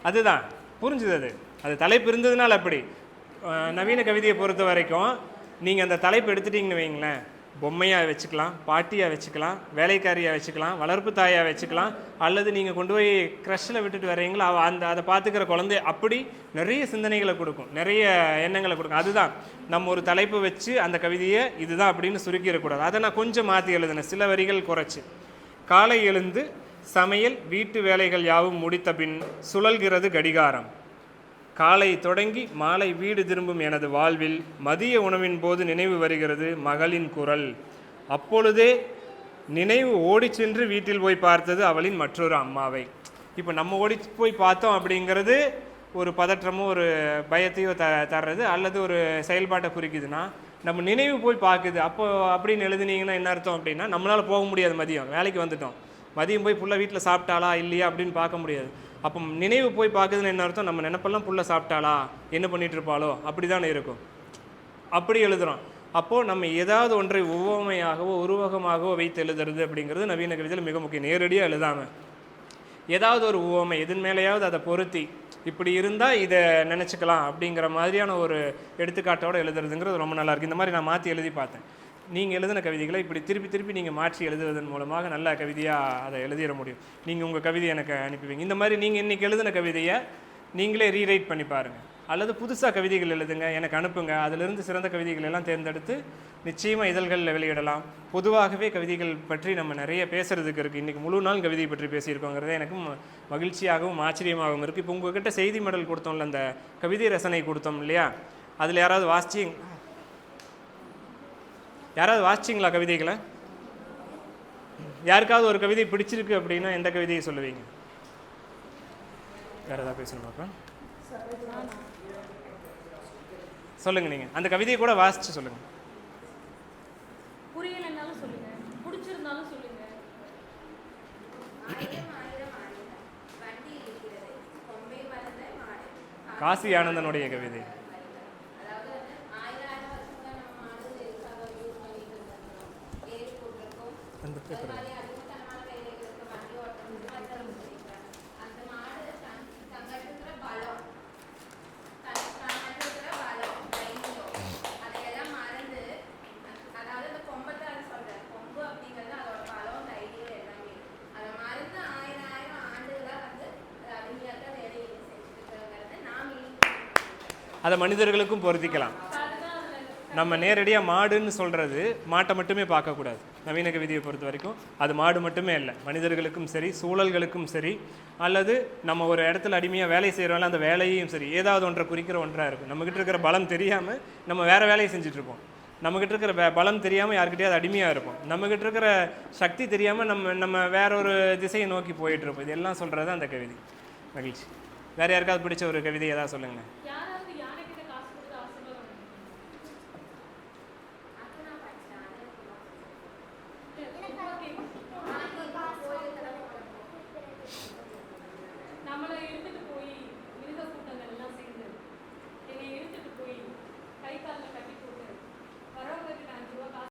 A: அதுதான் புரிஞ்சுது. அது தலைப்பு இருந்ததுனால அப்படி. நவீன கவிதையை பொறுத்த வரைக்கும் நீங்கள் அந்த தலைப்பு எடுத்துட்டிங்கன்னு வைங்களேன், பொம்மையாக வச்சுக்கலாம், பாட்டியாக வச்சுக்கலாம், வேலைக்காரியாக வச்சுக்கலாம், வளர்ப்பு தாயாக வச்சுக்கலாம், அல்லது நீங்கள் கொண்டு போய் க்ரஷில் விட்டுட்டு வர்றீங்களா அதை பார்த்துக்கிற குழந்தை. அப்படி நிறைய சிந்தனைகளை கொடுக்கும், நிறைய எண்ணங்களை கொடுக்கும். அதுதான் நம்ம ஒரு தலைப்பு வச்சு அந்த கவிதையை இதுதான் அப்படின்னு சுருக்கிடக்கூடாது. அதை நான் கொஞ்சம் மாற்றி எழுதினேன், சில வரிகள் குறைச்சி. காலை எழுந்து சமையல் வீட்டு வேலைகள் யாவும் முடித்த பின் சுழல்கிறது கடிகாரம். காலை தொடங்கி மாலை வீடு திரும்பும் எனது வாழ்வில் மதிய உணவின் போது நினைவு வருகிறது மகளின் குரல். அப்பொழுதே நினைவு ஓடி சென்று வீட்டில் போய் பார்த்தது அவளின் மற்றொரு அம்மாவை. இப்போ நம்ம ஓடி போய் பார்த்தோம் அப்படிங்கிறது ஒரு பதற்றமோ ஒரு பயத்தையோ தர்றது அல்லது ஒரு செயல்பாட்டை குறிக்குதுன்னா, நம்ம நினைவு போய் பார்க்குது அப்போ அப்படின்னு எழுதுனீங்கன்னா என்ன அர்த்தம் அப்படின்னா, நம்மளால் போக முடியாது. மதியம் வேலைக்கு வந்துட்டோம், மதியம் போய் புள்ள வீட்டில் சாப்பிட்டாளா இல்லையா அப்படின்னு பார்க்க முடியாது. அப்போ நினைவு போய் பார்க்குதுன்னு என்ன அர்த்தம், நம்ம நினைப்பெல்லாம் புள்ள சாப்பிட்டாளா, என்ன பண்ணிகிட்டு இருப்பாளோ அப்படி தானே இருக்கும். அப்படி எழுதுகிறோம். அப்போது நம்ம ஏதாவது ஒன்றை உவமையாகவோ உருவகமாகவோ வைத்து எழுதுறது அப்படிங்கிறது நவீன கவிதையில் மிக முக்கியம். நேரடியாக எழுதாமல் ஏதாவது ஒரு உவமை எதன் மேலேயாவது அதை பொருத்தி இப்படி இருந்தால் இதை நினச்சிக்கலாம் அப்படிங்கிற மாதிரியான ஒரு எடுத்துக்காட்டோடு எழுதுறதுங்கிறது ரொம்ப நல்லாயிருக்கு. இந்த மாதிரி நான் மாற்றி எழுதி பார்த்தேன். நீங்கள் எழுதின கவிதைகளை இப்படி திருப்பி நீங்கள் மாற்றி எழுதுவதன் மூலமாக நல்ல கவிதையாக அதை எழுதிட முடியும். நீங்கள் உங்கள் கவிதையை எனக்கு அனுப்பிவிங்க. இந்த மாதிரி நீங்கள் இன்றைக்கி எழுதின கவிதையை நீங்களே ரீரைட் பண்ணி பாருங்கள், அல்லது புதுசாக கவிதைகள் எழுதுங்க, எனக்கு அனுப்புங்க. அதிலிருந்து சிறந்த கவிதைகள் எல்லாம் தேர்ந்தெடுத்து நிச்சயமாக இதழ்களில் வெளியிடலாம். பொதுவாகவே கவிதைகள் பற்றி நம்ம நிறைய பேசுகிறதுக்கு இருக்குது. இன்றைக்கி முழு நாள் கவிதை பற்றி பேசியிருக்கோங்கிறத எனக்கும் மகிழ்ச்சியாகவும் ஆச்சரியமாகவும் இருக்குது. இப்போ உங்கள்கிட்ட செய்தி மடல் கொடுத்தோம்ல, அந்த கவிதை ரசனை கொடுத்தோம் இல்லையா, அதில் யாராவது வாசிச்சிங்களா கவிதைகளை? யாருக்காவது ஒரு கவிதை பிடிச்சிருக்கு அப்படின்னா எந்த கவிதையை சொல்லுவீங்க? வேறு ஏதாவது பேசணுமாக்கா? சொல்லுங்க. நீங்கள் அந்த கவிதையை கூட வாசிச்சு சொல்லுங்க.
B: புரியலைன்னாலும் சொல்லுங்க, பிடிச்சிருந்தாலும் சொல்லுங்க.
A: காசி ஆனந்தனுடைய கவிதை. அந்த பேப்பர் அதை மனிதர்களுக்கும் பொருத்திக்கலாம். நம்ம நேரடியாக மாடுன்னு சொல்கிறது மாட்டை மட்டுமே பார்க்கக்கூடாது. நவீன கவிதையை பொறுத்த வரைக்கும் அது மாடு மட்டுமே இல்லை, மனிதர்களுக்கும் சரி, சூழல்களுக்கும் சரி, அல்லது நம்ம ஒரு இடத்துல அடிமையாக வேலை செய்கிறோம்ல அந்த வேலையும் சரி, ஏதாவது ஒன்றை குறிக்கிற ஒன்றாக இருக்கும். நம்மக்கிட்ட இருக்கிற பலம் தெரியாமல் நம்ம வேறு வேலையை செஞ்சிட்ருப்போம். நம்மக்கிட்ட இருக்கிற பலம் தெரியாமல் யாருக்கிட்டையாவது அடிமையாக இருப்போம். நம்மக்கிட்ட இருக்கிற சக்தி தெரியாமல் நம்ம வேற ஒரு திசையை நோக்கி போயிட்டுருப்போம். இதெல்லாம் சொல்கிறது அந்த கவிதை. மகிழ்ச்சி. வேறு யாருக்காவது பிடிச்ச ஒரு கவிதை ஏதாவது சொல்லுங்கள்.